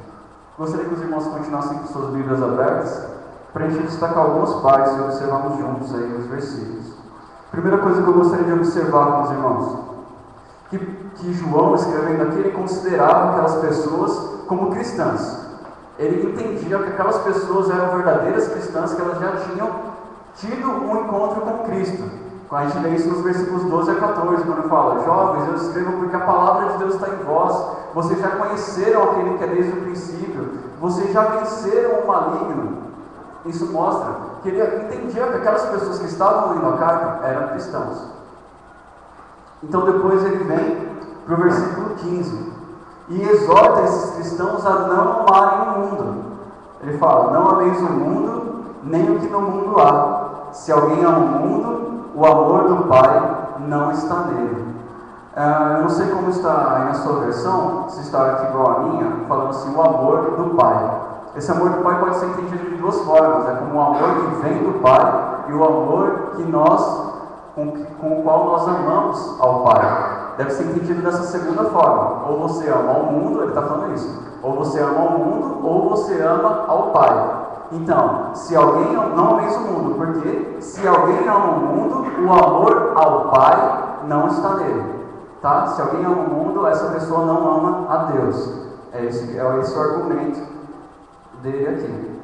Gostaria que os irmãos continuassem com suas Bíblias abertas, para a gente destacar algumas partes e observarmos juntos aí os versículos. Primeira coisa que eu gostaria de observar com os irmãos, que João, escrevendo aqui, ele considerava aquelas pessoas como cristãs. Ele entendia que aquelas pessoas eram verdadeiras cristãs, que elas já tinham tido um encontro com Cristo. A gente lê isso nos versículos 12 a 14, quando fala: jovens, eu escrevo porque a palavra de Deus está em vós. Vocês já conheceram aquele que é desde o princípio. Vocês já venceram o maligno. Isso mostra que ele entendia que aquelas pessoas que estavam lendo a carta eram cristãos. Então depois ele vem para o versículo 15 e exorta esses cristãos a não amarem o mundo. Ele fala: não ameis o mundo, nem o que no mundo há. Se alguém ama o mundo, o amor do Pai não está nele. Eu não sei como está aí na sua versão, se está aqui igual a minha, falando assim, o amor do Pai. Esse amor do Pai pode ser entendido de duas formas. É como o amor que vem do Pai e o amor que com o qual nós amamos ao Pai. Deve ser entendido dessa segunda forma. Ou você ama ao mundo, ele está falando isso. Ou você ama ao mundo, ou você ama ao Pai. Então, se alguém não ameis o mundo, porque se alguém ama o mundo, o amor ao Pai não está nele. Tá? Se alguém ama o mundo, essa pessoa não ama a Deus. É esse o argumento dele aqui.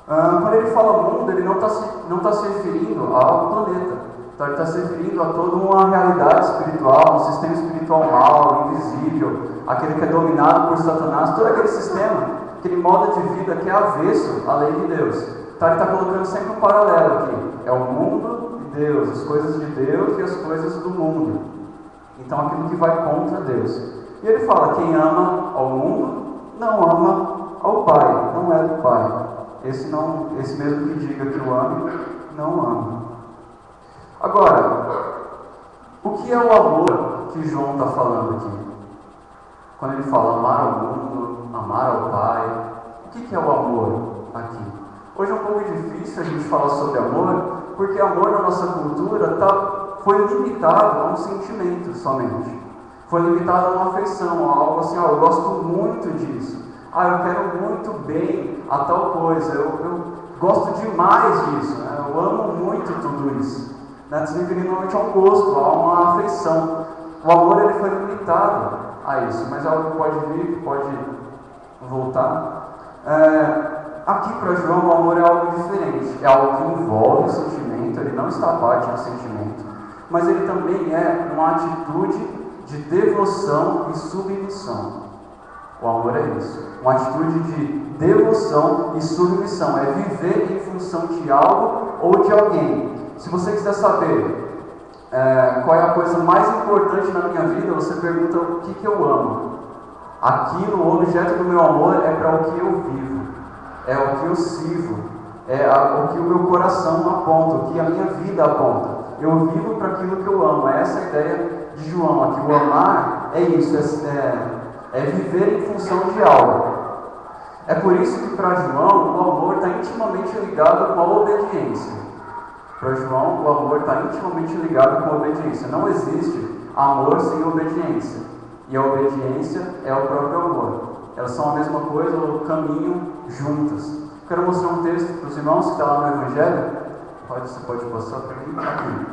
Quando ele fala mundo, ele não está se referindo ao planeta. Então ele está se referindo a toda uma realidade espiritual, um sistema espiritual mau, invisível, aquele que é dominado por Satanás, todo aquele sistema, aquele modo de vida que é avesso à lei de Deus. Então ele está colocando sempre um paralelo aqui. É o mundo de Deus, as coisas de Deus e as coisas do mundo. Então aquilo que vai contra Deus. E ele fala, quem ama ao mundo, não ama ao Pai, não é do Pai. Esse mesmo que diga que o ame, não ama. Agora, o que é o amor que João está falando aqui? Quando ele fala amar ao mundo, amar ao Pai, o que é o amor aqui? Hoje é um pouco difícil a gente falar sobre amor, porque amor na nossa cultura foi limitado a um sentimento somente. Foi limitado a uma afeição, a algo assim, eu gosto muito disso. Eu quero muito bem a tal coisa, eu gosto demais disso, né? Eu amo muito tudo isso. Né? Se referindo normalmente a um gosto, a uma afeição. O amor ele foi limitado a isso, mas é algo que pode vir, que pode voltar. Aqui para João o amor é algo diferente, é algo que envolve o sentimento, ele não está à parte do sentimento, mas ele também é uma atitude de devoção e submissão. O amor é isso, uma atitude de devoção e submissão, é viver em função de algo ou de alguém. Se você quiser saber qual é a coisa mais importante na minha vida, você pergunta o que eu amo. Aquilo, o objeto do meu amor é para o que eu vivo, é o que eu sirvo, é o que o meu coração aponta, o que a minha vida aponta. Eu vivo para aquilo que eu amo. Essa é a ideia de João aqui. O amar é isso, é viver em função de algo. É por isso que para João o amor está intimamente ligado com a obediência. Para João o amor está intimamente ligado com a obediência. Não existe amor sem obediência. E a obediência é o próprio amor. Elas são a mesma coisa, ou caminham juntas. Quero mostrar um texto para os irmãos que está lá no Evangelho. Você pode passar para mim? Aqui.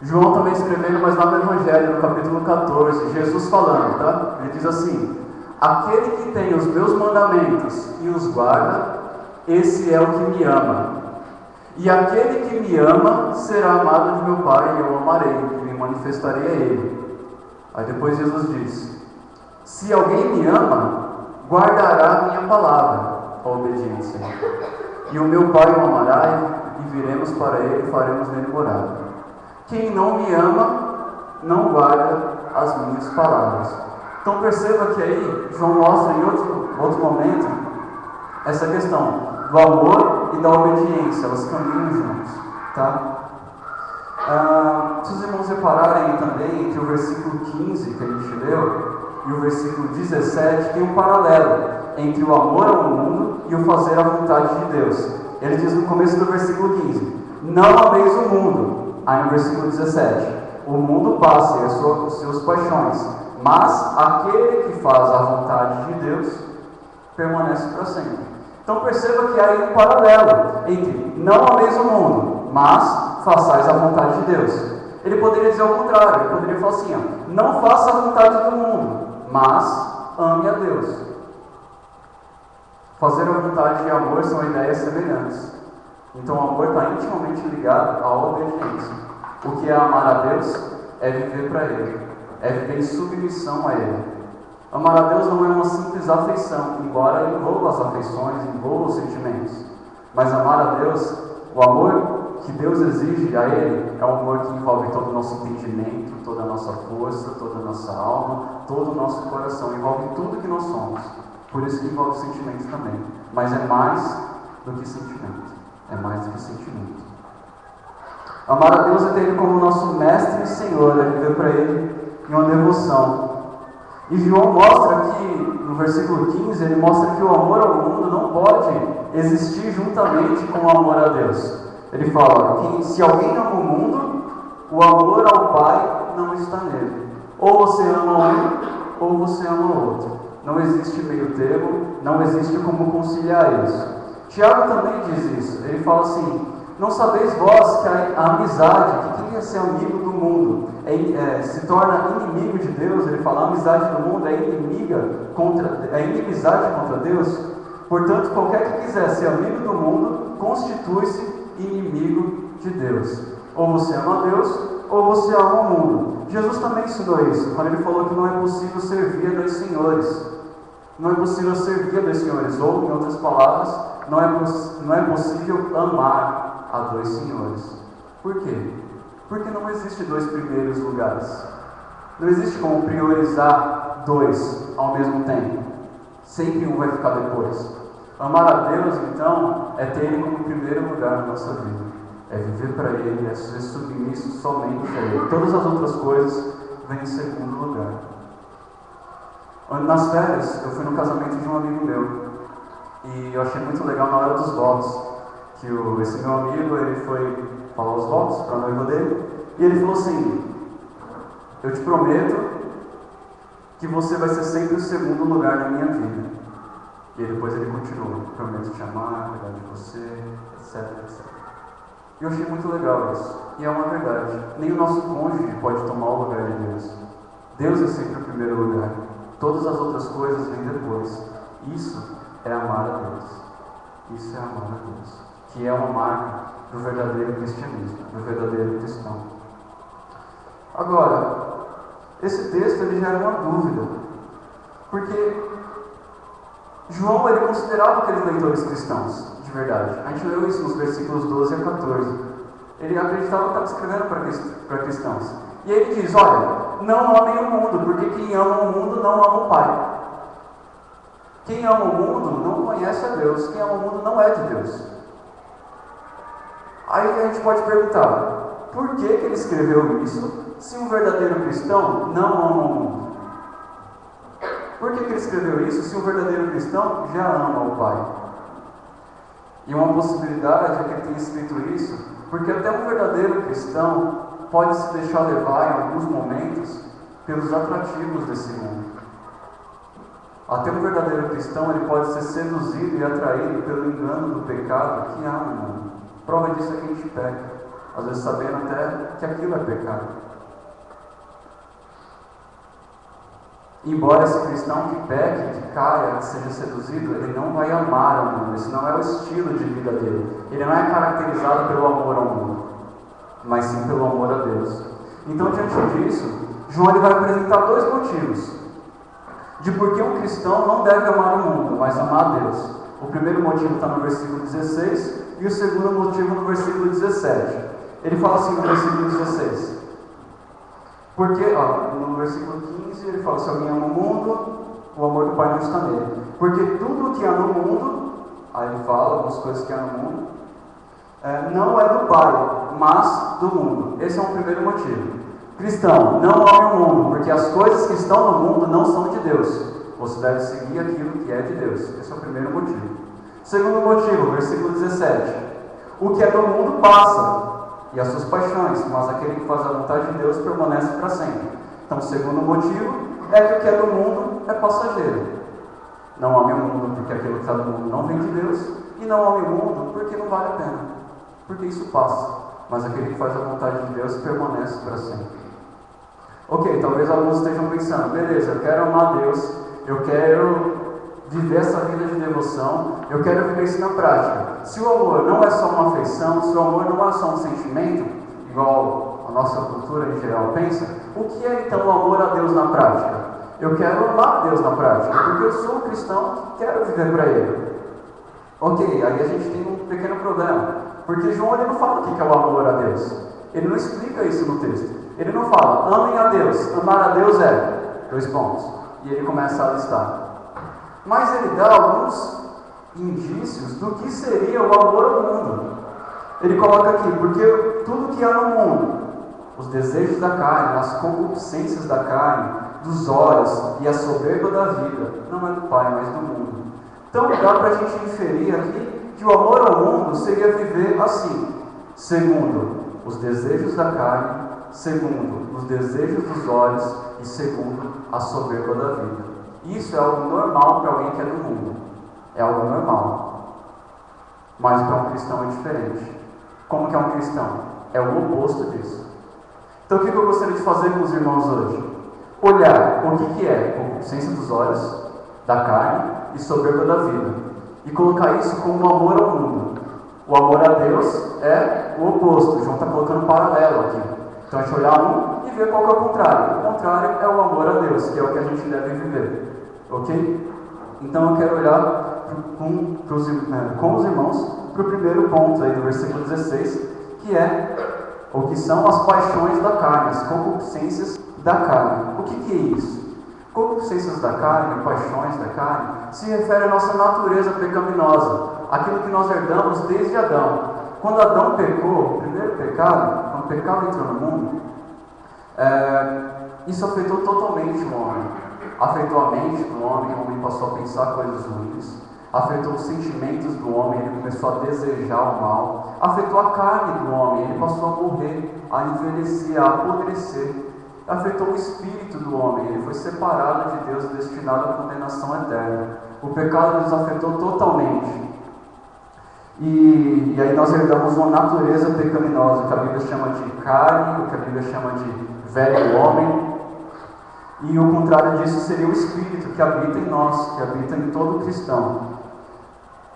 João também escrevendo, mas lá no Evangelho, no capítulo 14, Jesus falando, tá? Ele diz assim: aquele que tem os meus mandamentos e os guarda, esse é o que me ama. E aquele que me ama será amado de meu Pai, e eu o amarei, e me manifestarei a ele. Aí depois Jesus diz: se alguém me ama, guardará a minha palavra, a obediência. E o meu Pai o amará, e viremos para ele e faremos nele morada. Quem não me ama, não guarda as minhas palavras. Então perceba que aí, João mostra em outro momento, essa questão do amor e da obediência, elas caminham juntos, tá? Se os irmãos repararem também, entre o versículo 15 que a gente leu e o versículo 17, tem um paralelo entre o amor ao mundo e o fazer a vontade de Deus. Ele diz no começo do versículo 15: não ameis o mundo. Aí no versículo 17: o mundo passa e as suas paixões, mas aquele que faz a vontade de Deus permanece para sempre. Então perceba que há aí um paralelo entre não ameis o mundo, mas façais a vontade de Deus. Ele poderia dizer ao contrário, ele poderia falar assim: não faça a vontade do mundo, mas ame a Deus. Fazer a vontade e amor são ideias semelhantes. Então o amor está intimamente ligado à obediência. O que é amar a Deus é viver para Ele, é viver em submissão a Ele. Amar a Deus não é uma simples afeição, embora envolva as afeições, envolva os sentimentos. Mas amar a Deus, o amor que Deus exige a Ele, é um amor que envolve todo o nosso entendimento, toda a nossa força, toda a nossa alma, todo o nosso coração, envolve tudo que nós somos. Por isso que envolve sentimentos também. Mas é mais do que sentimento. É mais do que sentimento. Amar a Deus é ter Ele como nosso mestre e Senhor, é viver para Ele e uma devoção. E João mostra que, no versículo 15, ele mostra que o amor ao mundo não pode existir juntamente com o amor a Deus. Ele fala que se alguém ama o mundo, o amor ao Pai não está nele. Ou você ama um, ou você ama o outro. Não existe meio termo, não existe como conciliar isso. Tiago também diz isso. Ele fala assim: não sabeis vós que a amizade, que quem é ser amigo do mundo se torna inimigo de Deus? Ele fala: a amizade do mundo é inimizade contra Deus. Portanto, qualquer que quiser ser amigo do mundo, constitui-se inimigo de Deus. Ou você ama Deus, ou você ama o mundo. Jesus também ensinou isso, quando ele falou que não é possível servir a dois senhores. Não é possível servir a dois senhores, ou, em outras palavras, não é possível amar a dois senhores. Por quê? Porque não existe dois primeiros lugares. Não existe como priorizar dois ao mesmo tempo. Sempre um vai ficar depois. Amar a Deus, então, é ter Ele como primeiro lugar na nossa vida. É viver para Ele, é ser submisso somente a Ele. Todas as outras coisas vêm em segundo lugar. Nas férias, eu fui no casamento de um amigo meu. E eu achei muito legal na hora dos votos. Que esse meu amigo, ele foi falar os votos para a noiva dele. E ele falou assim: eu te prometo que você vai ser sempre o segundo lugar na minha vida. E depois ele continuou: prometo te amar, cuidar de você, etc, etc. E eu achei muito legal isso. E é uma verdade. Nem o nosso cônjuge pode tomar o lugar de Deus. Deus é sempre o primeiro lugar. Todas as outras coisas vêm depois. Isso é amar a Deus. Isso é amar a Deus. Que é uma marca do verdadeiro cristianismo, do verdadeiro cristão. Agora, esse texto ele gera uma dúvida. Porque João ele considerava aqueles leitores cristãos, de verdade. A gente leu isso nos versículos 12 a 14. Ele acreditava que estava escrevendo para cristãos. E ele diz: olha, não amem o mundo, porque quem ama o mundo não ama o Pai. Quem ama o mundo não conhece a Deus. Quem ama o mundo não é de Deus. Aí a gente pode perguntar: por que ele escreveu isso se um verdadeiro cristão não ama o mundo? Por que ele escreveu isso se um verdadeiro cristão já ama o Pai? E uma possibilidade é que ele tenha escrito isso porque até um verdadeiro cristão pode se deixar levar em alguns momentos pelos atrativos desse mundo. Até um verdadeiro cristão ele pode ser seduzido e atraído pelo engano do pecado que há no mundo. Prova disso é que a gente peca, às vezes sabendo até que aquilo é pecado. Embora esse cristão que peque, que caia, que seja seduzido, ele não vai amar ao mundo. Esse não é o estilo de vida dele. Ele não é caracterizado pelo amor ao mundo, mas sim pelo amor a Deus. Então, diante disso, João ele vai apresentar dois motivos de por que um cristão não deve amar o mundo, mas amar a Deus. O primeiro motivo está no versículo 16 e o segundo motivo no versículo 17. Ele fala assim no versículo 16. Porque, no versículo 15, ele fala: se alguém ama o mundo, o amor do Pai não está nele. Porque tudo o que há no mundo, aí ele fala algumas coisas que há no mundo, não é do Pai, mas do mundo. Esse é um primeiro motivo. Cristão, não ame o mundo, porque as coisas que estão no mundo não são de Deus. Você deve seguir aquilo que é de Deus. Esse é o primeiro motivo. Segundo motivo, versículo 17. O que é do mundo passa, e as suas paixões, mas aquele que faz a vontade de Deus permanece para sempre. Então, o segundo motivo é que o que é do mundo é passageiro. Não ame o mundo porque aquilo que está no mundo não vem de Deus, e não ame o mundo porque não vale a pena, porque isso passa, mas aquele que faz a vontade de Deus permanece para sempre. Ok, talvez alguns estejam pensando: beleza, eu quero amar Deus, eu quero viver essa vida de devoção, eu quero viver isso na prática. Se o amor não é só uma afeição, se o amor não é só um sentimento, igual a nossa cultura em geral pensa, o que é então o amor a Deus na prática? Eu quero amar Deus na prática, porque eu sou um cristão que quero viver para Ele. Ok, aí a gente tem um pequeno problema, porque João ele não fala o que é o amor a Deus. Ele não explica isso no texto. Ele não fala: amem a Deus, amar a Deus é... dois pontos. E ele começa a listar. Mas ele dá alguns indícios do que seria o amor ao mundo. Ele coloca aqui: porque tudo que há no mundo, os desejos da carne, as concupiscências da carne, dos olhos e a soberba da vida, não é do Pai, mas do mundo. Então dá para a gente inferir aqui que o amor ao mundo seria viver assim, segundo os desejos da carne, segundo os desejos dos olhos e segundo a soberba da vida. Isso é algo normal para alguém que é do mundo, é algo normal, mas para um cristão é diferente. Como que é um cristão? É o oposto disso. Então o que eu gostaria de fazer com os irmãos hoje? Olhar o que é concupiscência dos olhos, da carne e soberba da vida, e colocar isso como amor ao mundo. O amor a Deus é o oposto. O João está colocando um paralelo aqui. Então a gente olhar um e ver qual que é o contrário. O contrário é o amor a Deus, que é o que a gente deve viver. Ok? Então eu quero olhar com os irmãos para o primeiro ponto aí do versículo 16, que é o que são as paixões da carne, as concupiscências da carne. O que é isso? Concupiscências da carne, paixões da carne, se refere à nossa natureza pecaminosa, aquilo que nós herdamos desde Adão. Quando Adão pecou, o primeiro pecado, quando o pecado entrou no mundo, isso afetou totalmente o homem. Afetou a mente do homem, o homem passou a pensar coisas ruins. Afetou os sentimentos do homem, ele começou a desejar o mal. Afetou a carne do homem, ele passou a morrer, a envelhecer, a apodrecer. Afetou o espírito do homem, ele foi separado de Deus, destinado à condenação eterna. O pecado nos afetou totalmente. E aí nós herdamos uma natureza pecaminosa, que a Bíblia chama de carne, o que a Bíblia chama de velho homem. E o contrário disso seria o Espírito que habita em nós, que habita em todo cristão.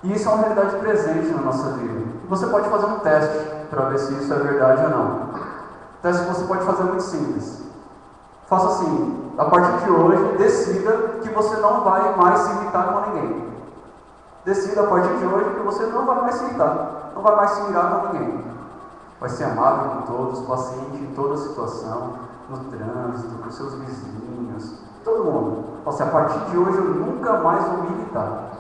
E isso é uma realidade presente na nossa vida. Você pode fazer um teste para ver se isso é verdade ou não. O teste que você pode fazer é muito simples. Faça assim, a partir de hoje, decida que você não vai mais se irritar com ninguém. Decida a partir de hoje que você não vai mais se irritar, não vai mais se mirar com ninguém. Vai ser amável com todos, paciente em toda situação, no trânsito, com seus vizinhos, todo mundo. Assim, a partir de hoje eu nunca mais vou me irritar.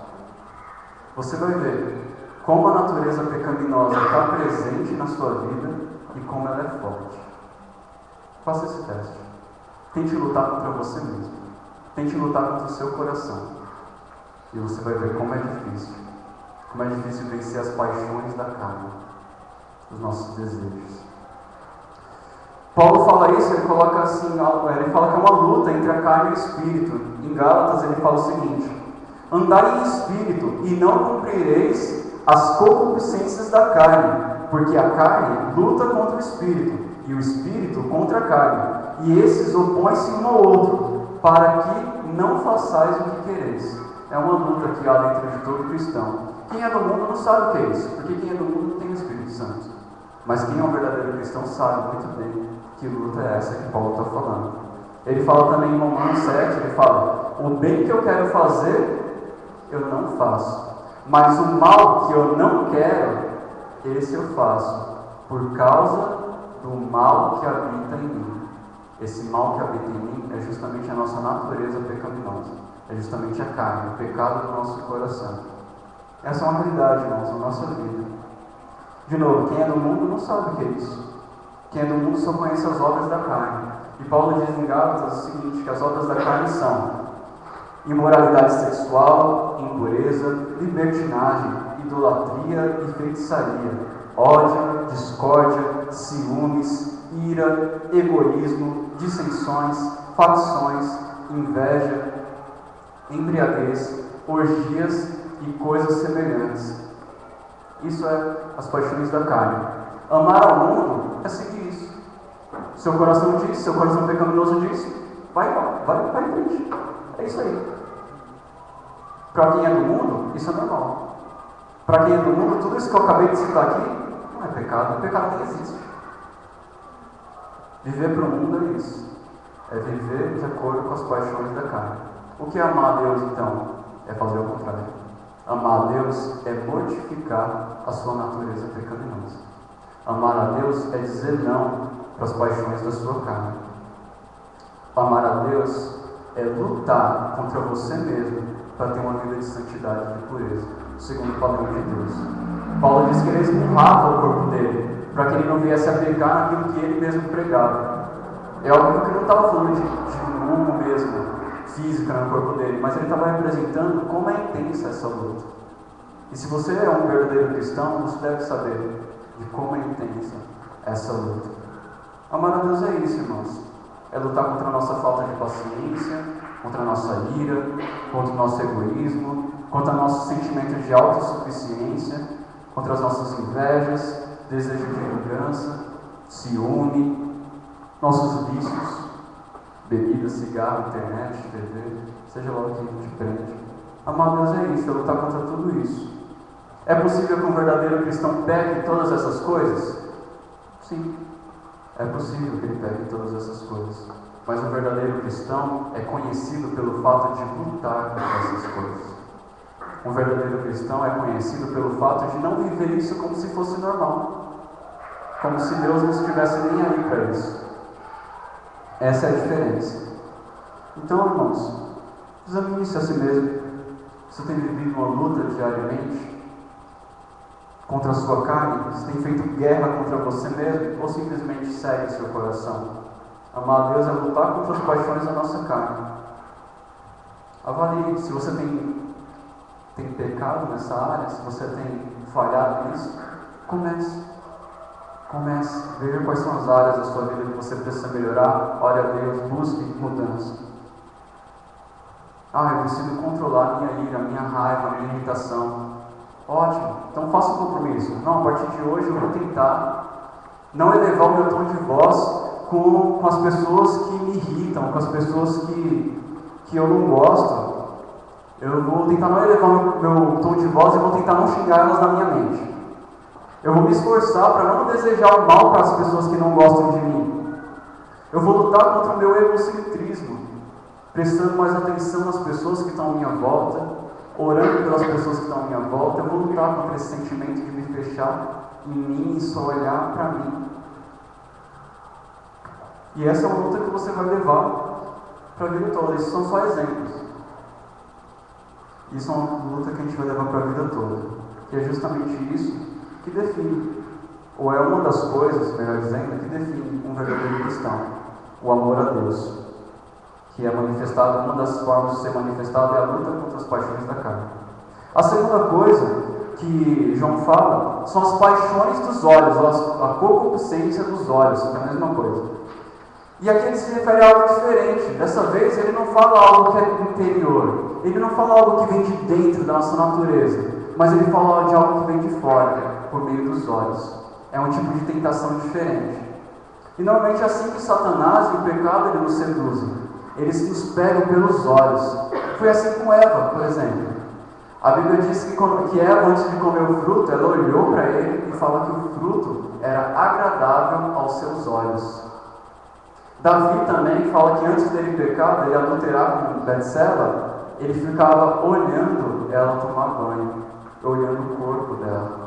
Você vai ver como a natureza pecaminosa está presente na sua vida e como ela é forte. Faça esse teste. Tente lutar contra você mesmo. Tente lutar contra o seu coração. E você vai ver como é difícil. Como é difícil vencer as paixões da carne, os nossos desejos. Paulo fala isso, ele coloca assim, ele fala que é uma luta entre a carne e o espírito. Em Gálatas ele fala o seguinte: andai em espírito e não cumprireis as concupiscências da carne, porque a carne luta contra o espírito e o espírito contra a carne, e esses opõem-se um ao outro, para que não façais o que quereis. É uma luta que há dentro de todo cristão. Quem é do mundo não sabe o que é isso, porque quem é do mundo não tem o Espírito Santo. Mas quem é um verdadeiro cristão sabe muito bem que luta é essa que Paulo está falando. Ele fala também em Romanos 7, ele fala: o bem que eu quero fazer, eu não faço, mas o mal que eu não quero, esse eu faço, por causa do mal que habita em mim. Esse mal que habita em mim é justamente a nossa natureza pecaminosa, é justamente a carne, o pecado do nosso coração. Essa é uma realidade, irmãos, na nossa vida. De novo, quem é do mundo não sabe o que é isso. Quem é do mundo só conhece as obras da carne. E Paulo diz em Gálatas o seguinte, que as obras da carne são imoralidade sexual, impureza, libertinagem, idolatria e feitiçaria, ódio, discórdia, ciúmes, ira, egoísmo, dissensões, facções, inveja, embriaguez, orgias e coisas semelhantes. Isso é as paixões da carne. Amar ao mundo é seguir isso. Seu coração diz, seu coração pecaminoso diz, vai em frente. É isso aí. Para quem é do mundo, isso é normal. Para quem é do mundo, tudo isso que eu acabei de citar aqui não é pecado. O pecado nem existe. Viver para o mundo é isso. É viver de acordo com as paixões da carne. O que é amar a Deus, então? É fazer o contrário. Amar a Deus é mortificar a sua natureza pecaminosa. Amar a Deus é dizer não para as paixões da sua carne. Amar a Deus é lutar contra você mesmo para ter uma vida de santidade e de pureza, segundo o padrão de Deus. Paulo diz que ele esmurrava o corpo dele para que ele não viesse a pecar naquilo que ele mesmo pregava. É óbvio que ele não estava falando de rumo mesmo, física no corpo dele, mas ele estava representando como é intensa essa luta. E se você é um verdadeiro cristão, você deve saber de como é intensa essa luta. Amar a Deus é isso, irmãos. É lutar contra a nossa falta de paciência, contra a nossa ira, contra o nosso egoísmo, contra o nosso sentimento de autossuficiência, contra as nossas invejas, desejo de vingança, ciúme, nossos vícios, bebida, cigarro, internet, TV, seja lá o que a gente prende. Amar a Deus é isso, é lutar contra tudo isso. É possível que um verdadeiro cristão pegue todas essas coisas? Sim, é possível que ele pegue todas essas coisas. Mas um verdadeiro cristão é conhecido pelo fato de lutar contra essas coisas. Um verdadeiro cristão é conhecido pelo fato de não viver isso como se fosse normal. Como se Deus não estivesse nem aí para isso. Essa é a diferença. Então, irmãos, examine-se a si mesmo. Você tem vivido uma luta diariamente contra a sua carne? Você tem feito guerra contra você mesmo? Ou simplesmente segue seu coração? Amar a Deus é lutar contra as paixões da nossa carne. Avalie se você tem pecado nessa área, se você tem falhado nisso. Comece. Veja quais são as áreas da sua vida que você precisa melhorar. Ore a Deus, busque mudança. Eu preciso controlar a minha ira, a minha raiva, a minha irritação. Ótimo, então faça um compromisso. Não, a partir de hoje eu vou tentar não elevar o meu tom de voz com as pessoas que me irritam, com as pessoas que eu não gosto. Eu vou tentar não elevar o meu tom de voz e vou tentar não xingar elas na minha mente. Eu vou me esforçar para não desejar o mal para as pessoas que não gostam de mim. Eu vou lutar contra o meu egocentrismo, prestando mais atenção nas pessoas que estão à minha volta, orando pelas pessoas que estão à minha volta. Eu vou lutar contra esse sentimento de me fechar em mim e só olhar para mim. E essa é uma luta que você vai levar para a vida toda. Isso são só exemplos. Isso é uma luta que a gente vai levar para a vida toda. Que é justamente isso que define, ou é uma das coisas, melhor dizendo, que define um verdadeiro cristão. O amor a Deus. Que é manifestado, uma das formas de ser manifestado é a luta contra as paixões da carne. A segunda coisa que João fala são as paixões dos olhos, a concupiscência dos olhos, é a mesma coisa. E aqui ele se refere a algo diferente. Dessa vez ele não fala algo que é do interior, ele não fala algo que vem de dentro da nossa natureza, mas ele fala de algo que vem de fora, por meio dos olhos. É um tipo de tentação diferente. E normalmente é assim que Satanás e o pecado ele nos seduzem. Eles nos pegam pelos olhos. Foi assim com Eva, por exemplo. A Bíblia diz que Eva, antes de comer o fruto, ela olhou para ele e fala que o fruto era agradável aos seus olhos. Davi também fala que antes dele pecar, dele adulterar com Betseba, ele ficava olhando ela tomar banho, olhando o corpo dela.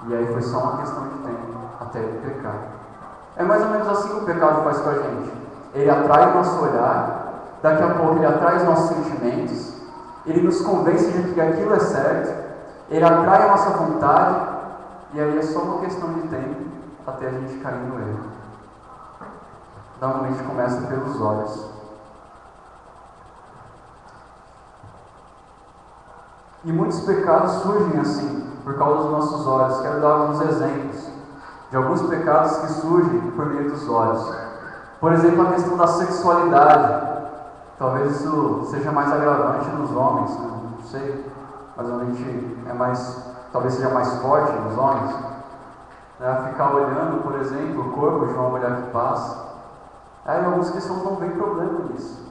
E aí foi só uma questão de tempo até ele pecar. É mais ou menos assim que o pecado faz com a gente. Ele atrai o nosso olhar, daqui a pouco ele atrai os nossos sentimentos, ele nos convence de que aquilo é certo, ele atrai a nossa vontade, e aí é só uma questão de tempo até a gente cair no erro. Normalmente começa pelos olhos. E muitos pecados surgem assim, por causa dos nossos olhos. Quero dar alguns exemplos de alguns pecados que surgem por meio dos olhos. Por exemplo, a questão da sexualidade. Talvez isso seja mais agravante nos homens, né? Não sei, mas a gente talvez seja mais forte nos homens. Ficar olhando, por exemplo, o corpo de uma mulher que passa. Aí alguns cristãos não veem problema nisso.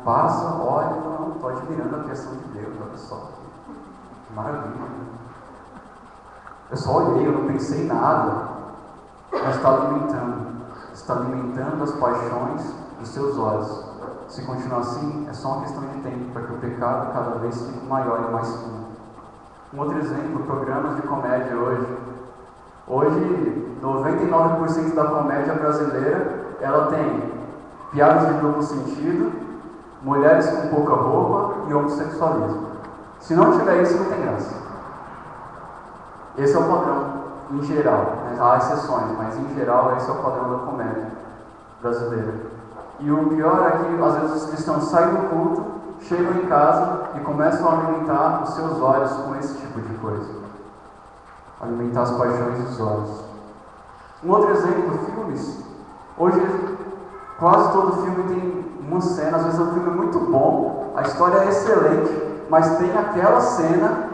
Passa, olha, não, estou admirando a criação de Deus, olha só. Que maravilha. Eu só olhei, eu não pensei em nada. Mas está alimentando as paixões dos seus olhos. Se continuar assim, é só uma questão de tempo para que o pecado cada vez fique maior e mais fundo. Um outro exemplo, programas de comédia hoje. Hoje, 99% da comédia brasileira, ela tem piadas de duplo sentido, mulheres com pouca roupa e homossexualismo. Se não tiver isso, não tem graça. Esse é o padrão. em geral, né? Há exceções, mas em geral esse é o padrão da comédia brasileira. E o pior é que às vezes os cristãos saem do culto, chegam em casa e começam a alimentar os seus olhos com esse tipo de coisa. Alimentar as paixões dos olhos. Um outro exemplo, filmes. Hoje quase todo filme tem uma cena, às vezes o filme é muito bom, a história é excelente, mas tem aquela cena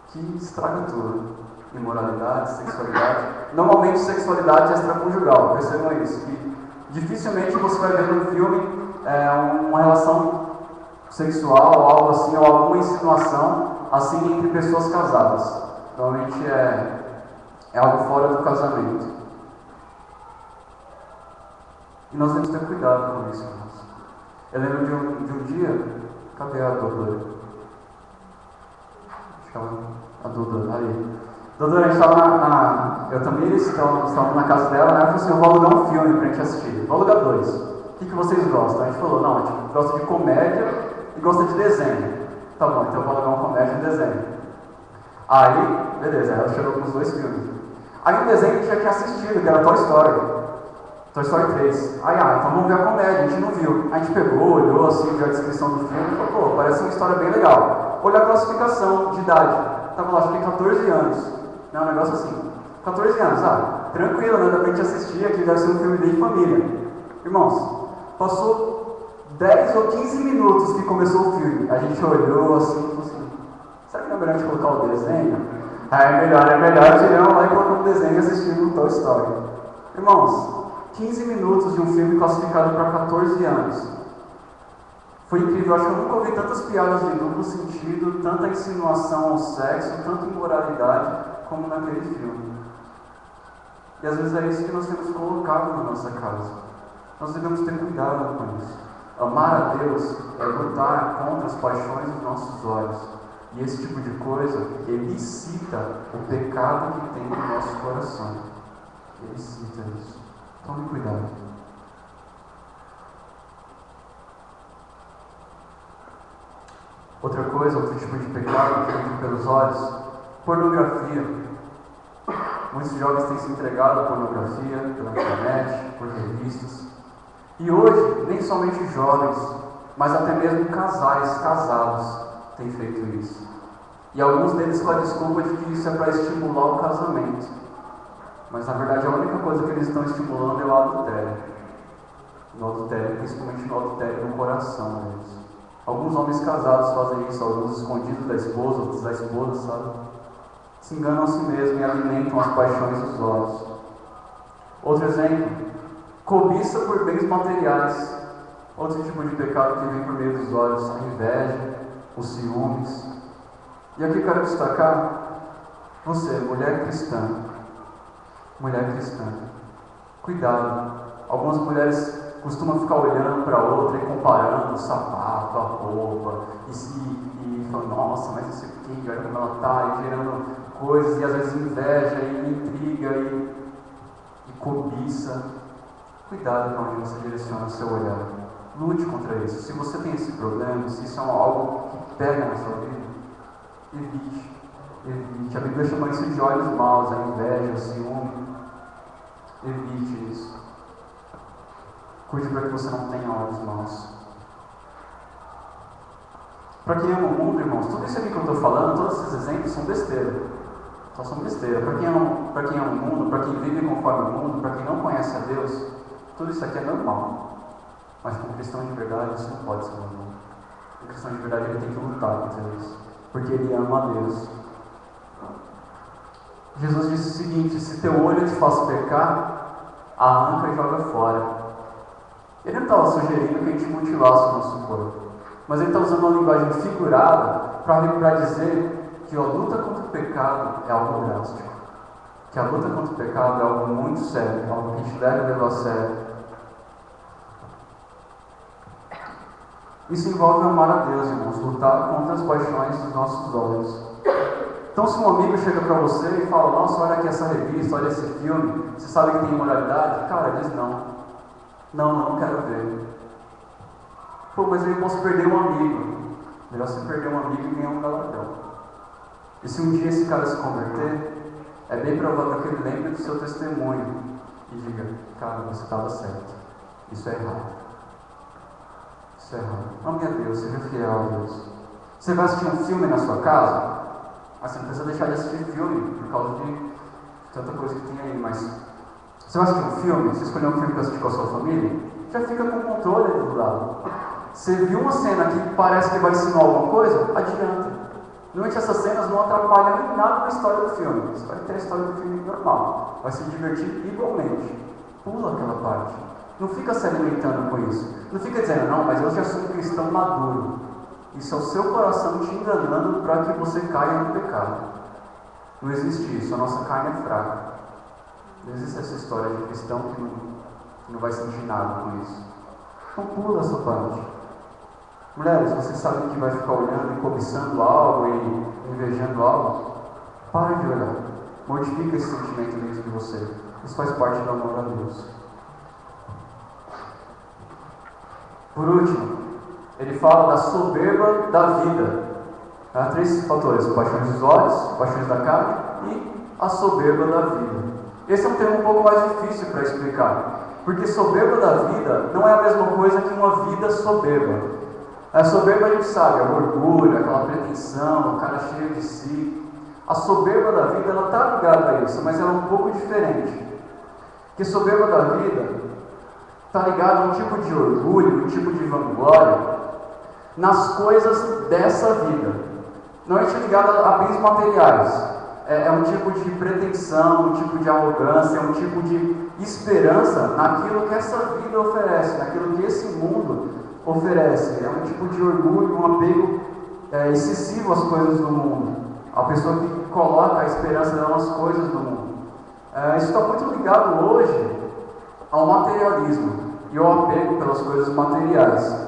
que estraga tudo. Imoralidade, sexualidade. Normalmente sexualidade extraconjugal, percebam isso. Que dificilmente você vai ver no filme uma relação sexual ou algo assim, ou alguma insinuação assim entre pessoas casadas. Normalmente é algo fora do casamento. E nós temos que ter cuidado com isso, irmãos. Eu lembro de um dia, cadê a Dodora? Acho que a Dodora, ali. Dodora, a gente estava eu também estávamos na casa dela, né? Ela falou assim, eu vou alugar um filme pra gente assistir. Vou alugar 2. O que vocês gostam? A gente falou, não, a gente gosta de comédia e gosta de desenho. Tá bom, então eu vou alugar uma comédia e um desenho. Aí, beleza, ela chegou com os 2 filmes. Aí um desenho que a gente já tinha assistido, que era Toy Story. Toy Story 3. Aí, então vamos ver a comédia, a gente não viu. A gente pegou, olhou assim, viu a descrição do filme e falou, pô, parece uma história bem legal. Olha a classificação de idade. Tava lá, acho que 14 anos. Não, um negócio assim. 14 anos, tranquilo, né? Dá pra gente assistir, aqui deve ser um filme de família. Irmãos, passou 10 ou 15 minutos que começou o filme. A gente olhou assim e falou assim, será que não é melhor a gente colocar o desenho? É melhor tiramos lá e colocamos o desenho e assistimos o Toy Story. Irmãos, 15 minutos de um filme classificado para 14 anos. Foi incrível, acho que eu nunca ouvi tantas piadas de duplo sentido, tanta insinuação ao sexo, tanta imoralidade como naquele filme. E às vezes é isso que nós temos colocado na nossa casa. Nós devemos ter cuidado com isso. Amar a Deus é lutar contra as paixões dos nossos olhos. E esse tipo de coisa elicita o pecado que tem no nosso coração. Elicita isso. Tome cuidado. Outra coisa, outro tipo de pecado que entra pelos olhos, pornografia. Muitos jovens têm se entregado à pornografia pela internet, por revistas. E hoje, nem somente jovens, mas até mesmo casais casados têm feito isso. E alguns deles com a desculpa de que isso é para estimular o casamento. Mas na verdade a única coisa que eles estão estimulando é o adultério. No adultério, principalmente no adultério no coração deles. Alguns homens casados fazem isso, alguns escondidos da esposa, outros da esposa, sabe? Se enganam a si mesmos e alimentam as paixões dos olhos. Outro exemplo, cobiça por bens materiais. Outro tipo de pecado que vem por meio dos olhos, a inveja, os ciúmes. E aqui eu quero destacar você, mulher cristã. Mulher cristã. Cuidado. Algumas mulheres costumam ficar olhando para a outra e comparando o sapato, a roupa, e falando, nossa, mas isso aqui, olha como ela está, e gerando coisas, e às vezes inveja, e intriga, e cobiça. Cuidado para onde você direciona o seu olhar. Lute contra isso. Se você tem esse problema, se isso é algo que pega na sua vida, evite. Evite. A Bíblia chama isso de olhos maus, a inveja, o ciúme. Evite isso. Cuide para que você não tenha olhos maus. Para quem ama o mundo, irmãos, tudo isso aqui que eu estou falando, todos esses exemplos são besteira. Só são besteira. Para quem ama o mundo, para quem vive conforme o mundo, para quem não conhece a Deus, tudo isso aqui é normal. Mas para um cristão de verdade, isso não pode ser normal. O cristão de verdade ele tem que lutar contra isso, porque ele ama a Deus. Jesus disse o seguinte: se teu olho te faz pecar, arranca e joga fora. Ele não estava sugerindo que a gente mutilasse o nosso corpo, mas ele está usando uma linguagem figurada para dizer que a luta contra o pecado é algo drástico, que a luta contra o pecado é algo muito sério, algo que a gente deve levar a sério. Isso envolve amar a Deus, irmãos, lutar contra as paixões dos nossos olhos. Então, se um amigo chega para você e fala, nossa, olha aqui essa revista, olha esse filme, você sabe que tem imoralidade? Cara, diz não. Não, eu não quero ver. Pô, mas eu posso perder um amigo. Melhor você perder um amigo e ganhar um galardão. E se um dia esse cara se converter, é bem provável que ele lembre do seu testemunho e diga: cara, você estava certo, isso é errado. Isso é errado. Ame a Deus, seja fiel a Deus. Você vai assistir um filme na sua casa, mas você não precisa deixar de assistir filme por causa de tanta coisa que tem aí, mas você vai assistir um filme, você escolheu um filme para assistir com a sua família, já fica com o controle do lado. Você viu uma cena que parece que vai ensinar alguma coisa, adianta. Normalmente essas cenas não atrapalham em nada na história do filme. Você vai ter a história do filme normal, vai se divertir igualmente. Pula aquela parte. Não fica se alimentando com isso. Não fica dizendo: não, mas eu já sou um cristão maduro. Isso é o seu coração te enganando para que você caia no pecado. Não existe isso, a nossa carne é fraca. Não existe essa história de cristão que não vai sentir nada com isso. Então pula essa parte. Mulheres, vocês sabem que vai ficar olhando e cobiçando algo e invejando algo? Pare de olhar. Mortifica esse sentimento dentro de você. Isso faz parte do amor a Deus. Por último, ele fala da soberba da vida. Há 3 fatores: paixões dos olhos, paixões da carne e a soberba da vida. Esse é um tema um pouco mais difícil para explicar, porque soberba da vida não é a mesma coisa que uma vida soberba. A soberba a gente sabe, é o orgulho, aquela pretensão, o cara cheio de si. A soberba da vida, ela está ligada a isso, mas ela é um pouco diferente. Porque soberba da vida está ligada a um tipo de orgulho, um tipo de vanglória nas coisas dessa vida. Não é ligado a bens materiais. É um tipo de pretensão, um tipo de arrogância, é um tipo de esperança naquilo que essa vida oferece, naquilo que esse mundo oferece. É um tipo de orgulho, um apego excessivo às coisas do mundo. A pessoa que coloca a esperança dela nas coisas do mundo. Isso está muito ligado hoje ao materialismo e ao apego pelas coisas materiais.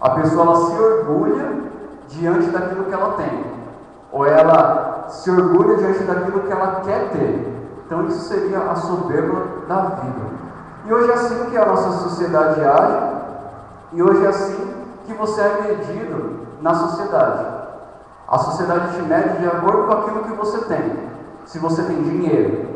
A pessoa ela se orgulha diante daquilo que ela tem, ou ela se orgulha diante daquilo que ela quer ter. Então isso seria a soberba da vida. E hoje é assim que a nossa sociedade age, e hoje é assim que você é medido na sociedade. A sociedade te mede de acordo com aquilo que você tem. Se você tem dinheiro,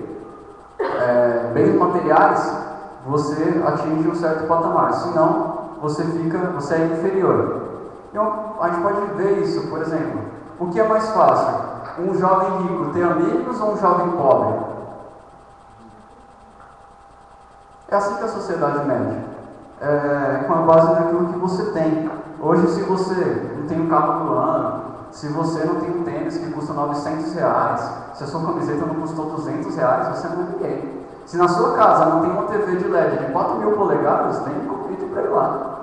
bens materiais, você atinge um certo patamar. Se não, você é inferior. Então, a gente pode ver isso, por exemplo. O que é mais fácil? Um jovem rico ter amigos ou um jovem pobre? É assim que a sociedade mede. Com a base naquilo que você tem. Hoje, se você não tem um carro do ano, se você não tem um tênis que custa R$900, se a sua camiseta não custou R$200, você não é ninguém. Se na sua casa não tem uma TV de LED de 4.000 polegadas, nem convite para ir lá.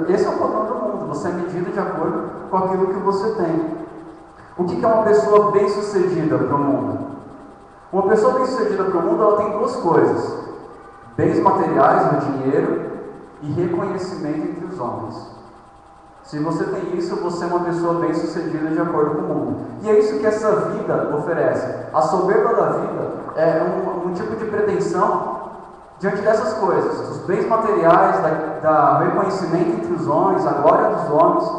Esse é o padrão do mundo. Você é medido de acordo com aquilo que você tem. O que é uma pessoa bem-sucedida para o mundo? Uma pessoa bem-sucedida para o mundo, ela tem 2 coisas: bens materiais, o dinheiro, e reconhecimento entre os homens. Se você tem isso, você é uma pessoa bem-sucedida de acordo com o mundo. E é isso que essa vida oferece. A soberba da vida é um tipo de pretensão diante dessas coisas. Os bens materiais, da reconhecimento entre os homens, a glória dos homens,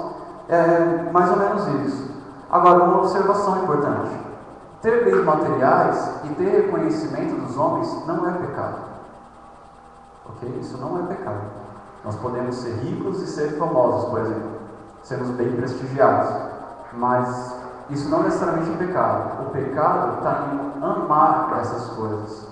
é mais ou menos isso. Agora, uma observação importante: ter bens materiais e ter reconhecimento dos homens não é pecado. Ok? Isso não é pecado. Nós podemos ser ricos e ser famosos, por exemplo, sermos bem prestigiados, mas isso não necessariamente é pecado. O pecado está em amar essas coisas.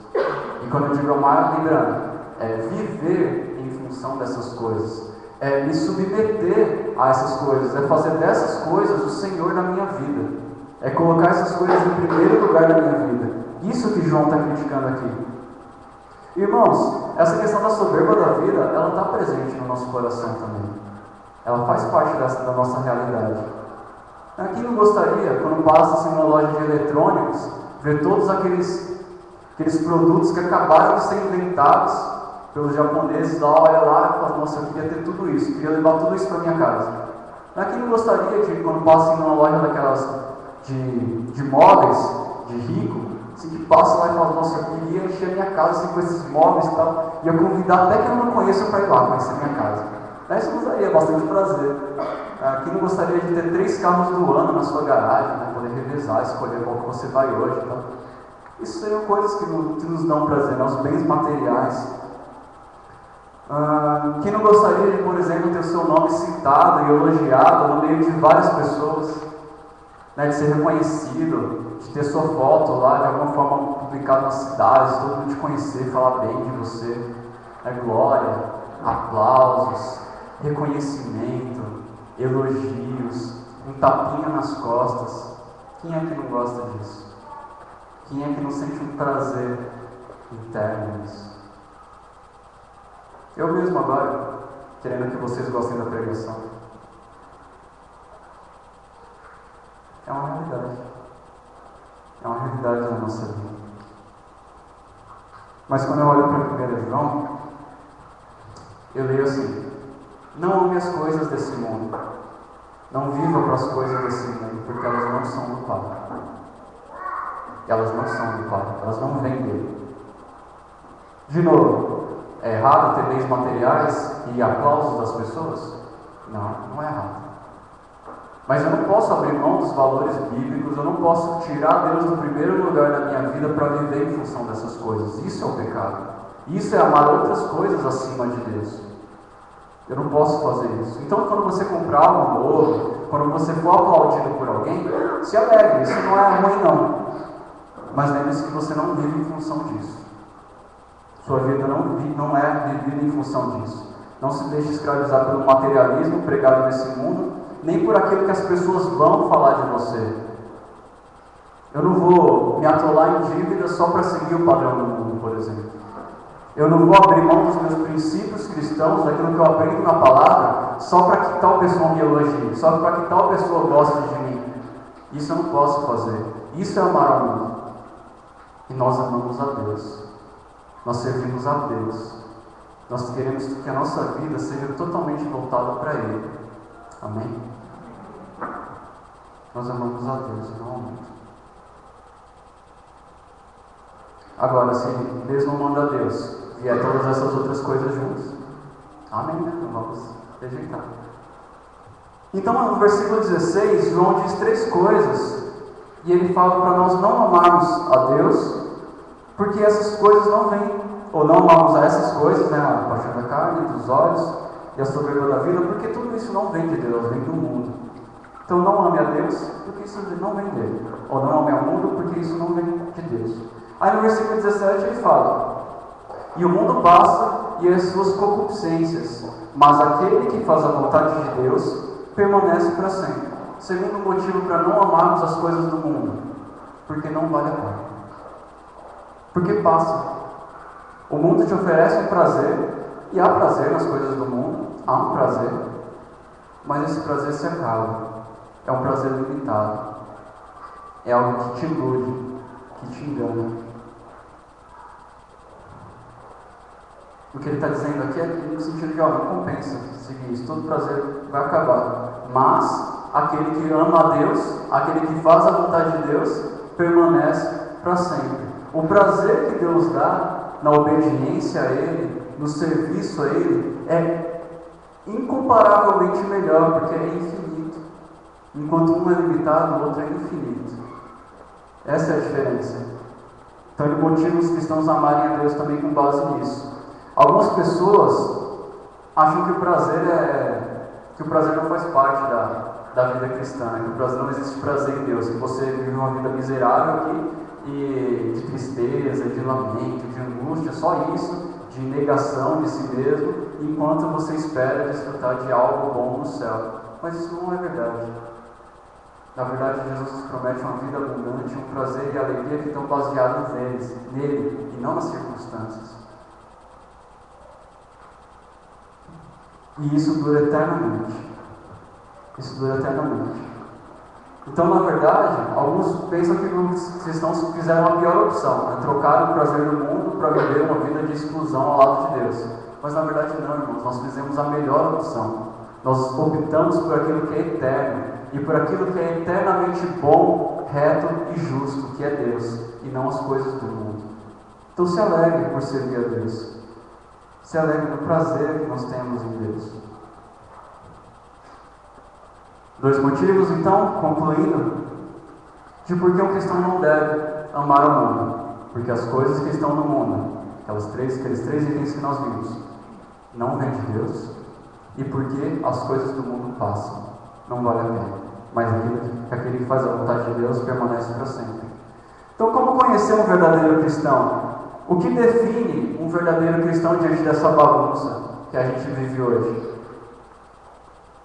E quando eu digo amar, lembrando, é viver em função dessas coisas, é me submeter a essas coisas, é fazer dessas coisas o Senhor na minha vida, é colocar essas coisas em primeiro lugar da minha vida. Isso que João está criticando aqui. Irmãos, essa questão da soberba da vida, ela está presente no nosso coração também. Ela faz parte da nossa realidade. Quem não gostaria, quando passa assim, numa loja de eletrônicos, ver todos aqueles produtos que acabaram de ser inventados pelos japoneses lá, olha lá e fala: nossa, eu queria ter tudo isso, queria levar tudo isso para minha casa. Quem não gostaria de, quando passa numa loja daquelas de móveis, de rico, assim, que passa lá e fala: nossa, eu queria encher a minha casa assim, com esses móveis e tal, e eu convidar até quem eu não conheço para ir lá conhecer a minha casa. Isso nos daria bastante prazer. Quem não gostaria de ter 3 carros do ano na sua garagem, né? Poder revezar, escolher qual que você vai hoje e tal. Isso seriam coisas que nos dão prazer, né? Os bens materiais. Quem não gostaria de, por exemplo, ter o seu nome citado e elogiado no meio de várias pessoas, né? De ser reconhecido, de ter sua foto lá de alguma forma publicada nas cidades, todo mundo te conhecer, falar bem de você, glória, aplausos, reconhecimento, elogios, um tapinha nas costas. Quem é que não gosta disso? Quem é que não sente um prazer interno nisso? Eu mesmo agora, querendo que vocês gostem da pregação. É uma realidade. É uma realidade na nossa vida. Mas quando eu olho para 1 João, eu leio assim: não ame as coisas desse mundo. Não viva para as coisas desse mundo, porque elas não são do Pai. Elas não são do Pai, elas não vêm dele. De novo, é errado ter bens materiais e aplausos das pessoas? Não, não é errado. Mas eu não posso abrir mão dos valores bíblicos, eu não posso tirar Deus do primeiro lugar da minha vida para viver em função dessas coisas. Isso é o pecado. Isso é amar outras coisas acima de Deus. Eu não posso fazer isso. Então, quando você comprar um novo, quando você for aplaudido por alguém, se alegre. Isso não é ruim, não. Mas lembre-se que você não vive em função disso. Sua vida não é vivida em função disso. Não se deixe escravizar pelo materialismo pregado nesse mundo, nem por aquilo que as pessoas vão falar de você. Eu não vou me atolar em dívidas só para seguir o padrão do mundo, por exemplo. Eu não vou abrir mão dos meus princípios cristãos, daquilo que eu aprendo na palavra, só para que tal pessoa me elogie, só para que tal pessoa goste de mim. Isso eu não posso fazer. Isso é amar ao mundo. E nós amamos a Deus. Nós servimos a Deus. Nós queremos que a nossa vida seja totalmente voltada para Ele. Amém? Nós amamos a Deus e não ao mundo. Agora, se Deus não manda a Deus, vier todas essas outras coisas juntas. Amém, né? Então vamos rejeitar. Então, no versículo 16, João diz 3 coisas. E ele fala para nós não amarmos a Deus, porque essas coisas não vêm, ou não amamos a essas coisas, né? A paixão da carne, dos olhos e a soberba da vida, porque tudo isso não vem de Deus, vem do mundo. Então não ame a Deus, porque isso não vem dele. Ou não ame ao mundo, porque isso não vem de Deus. Aí no versículo 17 ele fala: e o mundo passa e as suas concupiscências, mas aquele que faz a vontade de Deus permanece para sempre. Segundo motivo para não amarmos as coisas do mundo: porque não vale a pena. Porque passa. O mundo te oferece um prazer, e há prazer nas coisas do mundo, há um prazer, mas esse prazer se acaba. É um prazer limitado. É algo que te ilude, que te engana. O que ele está dizendo aqui é no sentido de, não compensa seguir isso, todo prazer vai acabar. Mas aquele que ama a Deus, aquele que faz a vontade de Deus, permanece para sempre. O prazer que Deus dá na obediência a Ele, no serviço a Ele, é incomparavelmente melhor, porque é infinito. Enquanto um é limitado, o outro é infinito. Essa é a diferença. Então ele motiva os cristãos a amarem a Deus também com base nisso. Algumas pessoas acham que o prazer não faz parte da vida cristã, né? Que o prazer não existe prazer em Deus, que você vive uma vida miserável aqui e de tristeza, de lamento, de angústia, só isso, de negação de si mesmo, enquanto você espera desfrutar de algo bom no céu. Mas isso não é verdade. Na verdade, Jesus nos promete uma vida abundante, um prazer e alegria que estão baseados nele e não nas circunstâncias. E isso dura eternamente. Isso dura eternamente. Então, na verdade, alguns pensam que os cristãos fizeram a pior opção, né? Trocaram o prazer do mundo para viver uma vida de exclusão ao lado de Deus. Mas na verdade não, irmãos, nós fizemos a melhor opção. Nós optamos por aquilo que é eterno e por aquilo que é eternamente bom, reto e justo, que é Deus, e não as coisas do mundo. Então se alegre por servir a Deus. Se alegre no prazer que nós temos em Deus. 2 motivos, então, concluindo, de por que um cristão não deve amar o mundo. Porque as coisas que estão no mundo, aqueles três itens que nós vimos, não vêm de Deus. E porque as coisas do mundo passam, não vale a pena. Mas aquele que faz a vontade de Deus permanece para sempre. Então, como conhecer um verdadeiro cristão? O que define um verdadeiro cristão diante dessa bagunça que a gente vive hoje?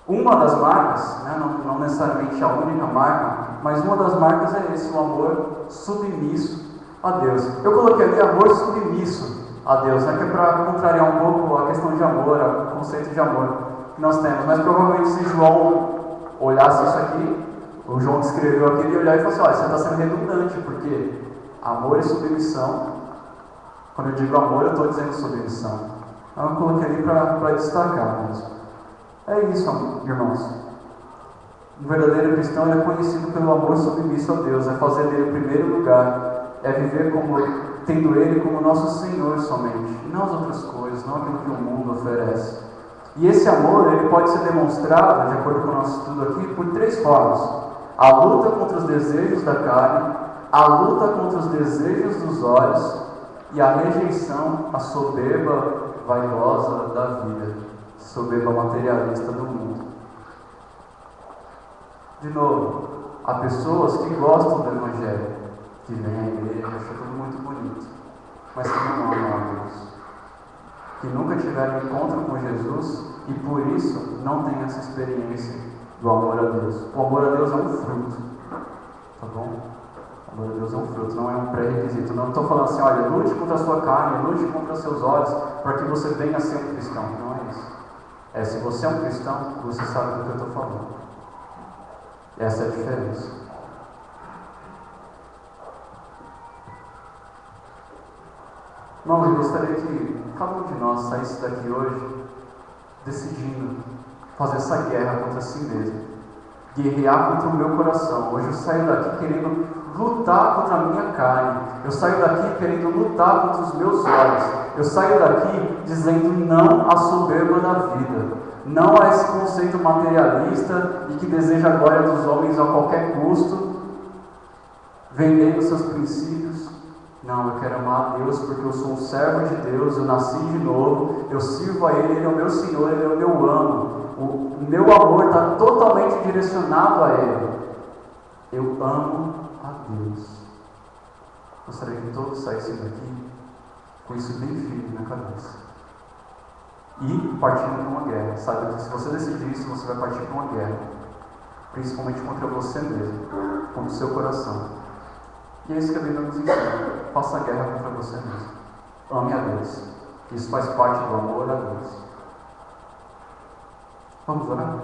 Uma das marcas, né, não necessariamente a única marca, mas uma das marcas é esse, o amor submisso a Deus. Eu coloquei ali amor submisso a Deus, né, que é para contrariar um pouco a questão de amor, o conceito de amor que nós temos. Mas provavelmente se João olhasse isso aqui, o João que escreveu aqui, ele olhar e falar assim, olha, você está sendo redundante, porque amor e submissão, quando eu digo amor, eu estou dizendo submissão. Então eu coloquei ali para destacar mesmo. É isso, irmãos. Um verdadeiro cristão é conhecido pelo amor submisso a Deus, é fazer dele o primeiro lugar, é viver tendo Ele como nosso Senhor somente, e não as outras coisas, não aquilo que o mundo oferece. E esse amor, ele pode ser demonstrado, de acordo com o nosso estudo aqui, por 3 formas. A luta contra os desejos da carne, a luta contra os desejos dos olhos e a rejeição à soberba vaidosa da vida, soberba materialista do mundo. De novo, há pessoas que gostam do Evangelho, que vêm à igreja, acham tudo muito bonito, mas que não amam a Deus, que nunca tiveram encontro com Jesus e por isso não têm essa experiência do amor a Deus. O amor a Deus é um fruto, tá bom? O amor a Deus é um fruto, não é um pré-requisito. Não estou falando assim, olha, lute contra a sua carne, lute contra os seus olhos, para que você venha a ser um cristão. Não é isso. É, se você é um cristão, você sabe do que eu estou falando. Essa é a diferença. Irmãos, eu gostaria que cada um de nós saísse daqui hoje decidindo fazer essa guerra contra si mesmo, guerrear contra o meu coração. Hoje eu saio daqui querendo lutar contra a minha carne, eu saio daqui querendo lutar contra os meus olhos, eu saio daqui dizendo não à soberba da vida, não a esse conceito materialista e que deseja a glória dos homens a qualquer custo, vendendo seus princípios. Não, eu quero amar a Deus porque eu sou um servo de Deus, eu nasci de novo, eu sirvo a Ele, Ele é o meu Senhor, Ele é o meu amo. O meu amor está totalmente direcionado a Ele. Eu amo a Deus. Gostaria que todos saíssem daqui com isso bem firme na cabeça. E partindo para uma guerra. Sabe que se você decidir isso, você vai partir para uma guerra. Principalmente contra você mesmo, contra o seu coração. E é isso que a Bíblia nos ensina. Faça a guerra contra você mesmo. Ame a Deus. Isso faz parte do amor a Deus. Vamos orar?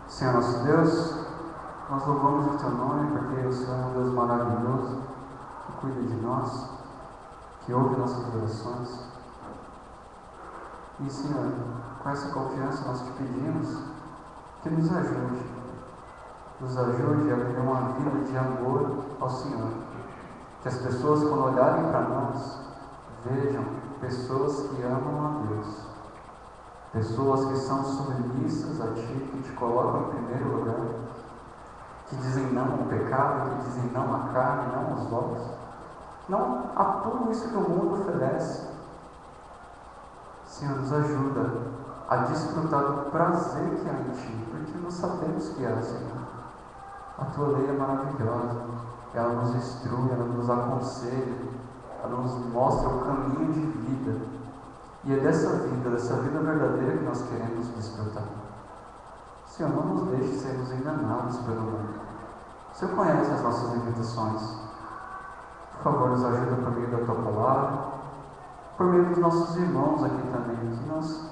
Senhor nosso Deus, nós louvamos o Teu nome porque o Senhor é um Deus maravilhoso, que cuida de nós, que ouve nossas orações. E, Senhor, com essa confiança nós te pedimos que nos ajude a viver uma vida de amor ao Senhor. Que as pessoas, quando olharem para nós, vejam pessoas que amam a Deus, pessoas que são submissas a Ti, que Te colocam em primeiro lugar, que dizem não ao pecado, que dizem não à carne, não aos olhos, não a tudo isso que o mundo oferece. Senhor, nos ajuda a desfrutar do prazer que há em Ti, porque nós sabemos que há, Senhor. A Tua lei é maravilhosa, ela nos instrui, ela nos aconselha, ela nos mostra o caminho de vida. E é dessa vida verdadeira que nós queremos desfrutar. Senhor, não nos deixe sermos enganados pelo mundo. O Senhor conhece as nossas limitações. Por favor, nos ajuda por meio da Tua palavra, por meio dos nossos irmãos aqui também, que nós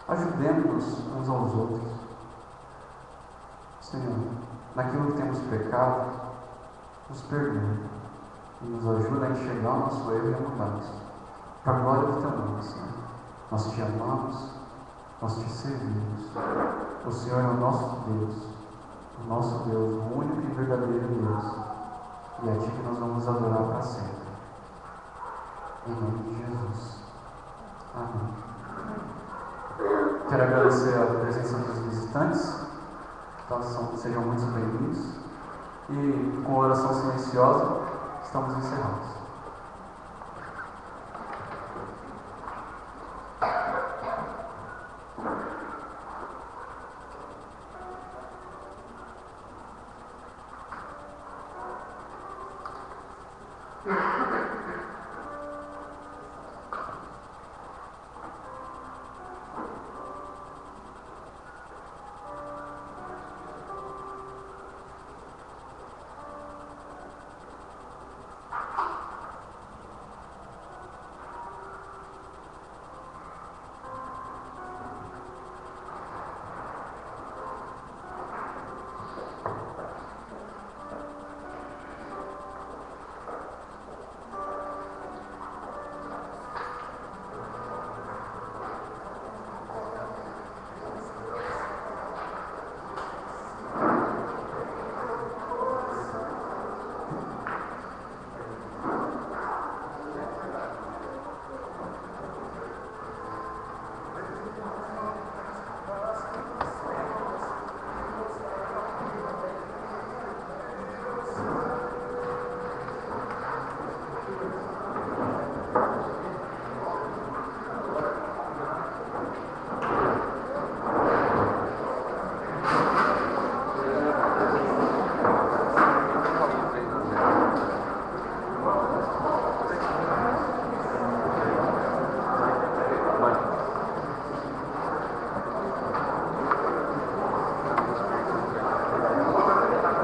ajudemos uns aos outros. Senhor, naquilo que temos pecado, nos perdoe e nos ajuda a enxergar o nosso erro e a mudar isso. Para a glória do Teu nome, Senhor. Nós Te amamos, nós Te servimos. O Senhor é o nosso Deus, o único e verdadeiro Deus. E é a Ti que nós vamos adorar para sempre. Em nome de Jesus. Amém. agradecer a presença dos visitantes, então sejam muito bem-vindos, e com oração silenciosa, estamos encerrados.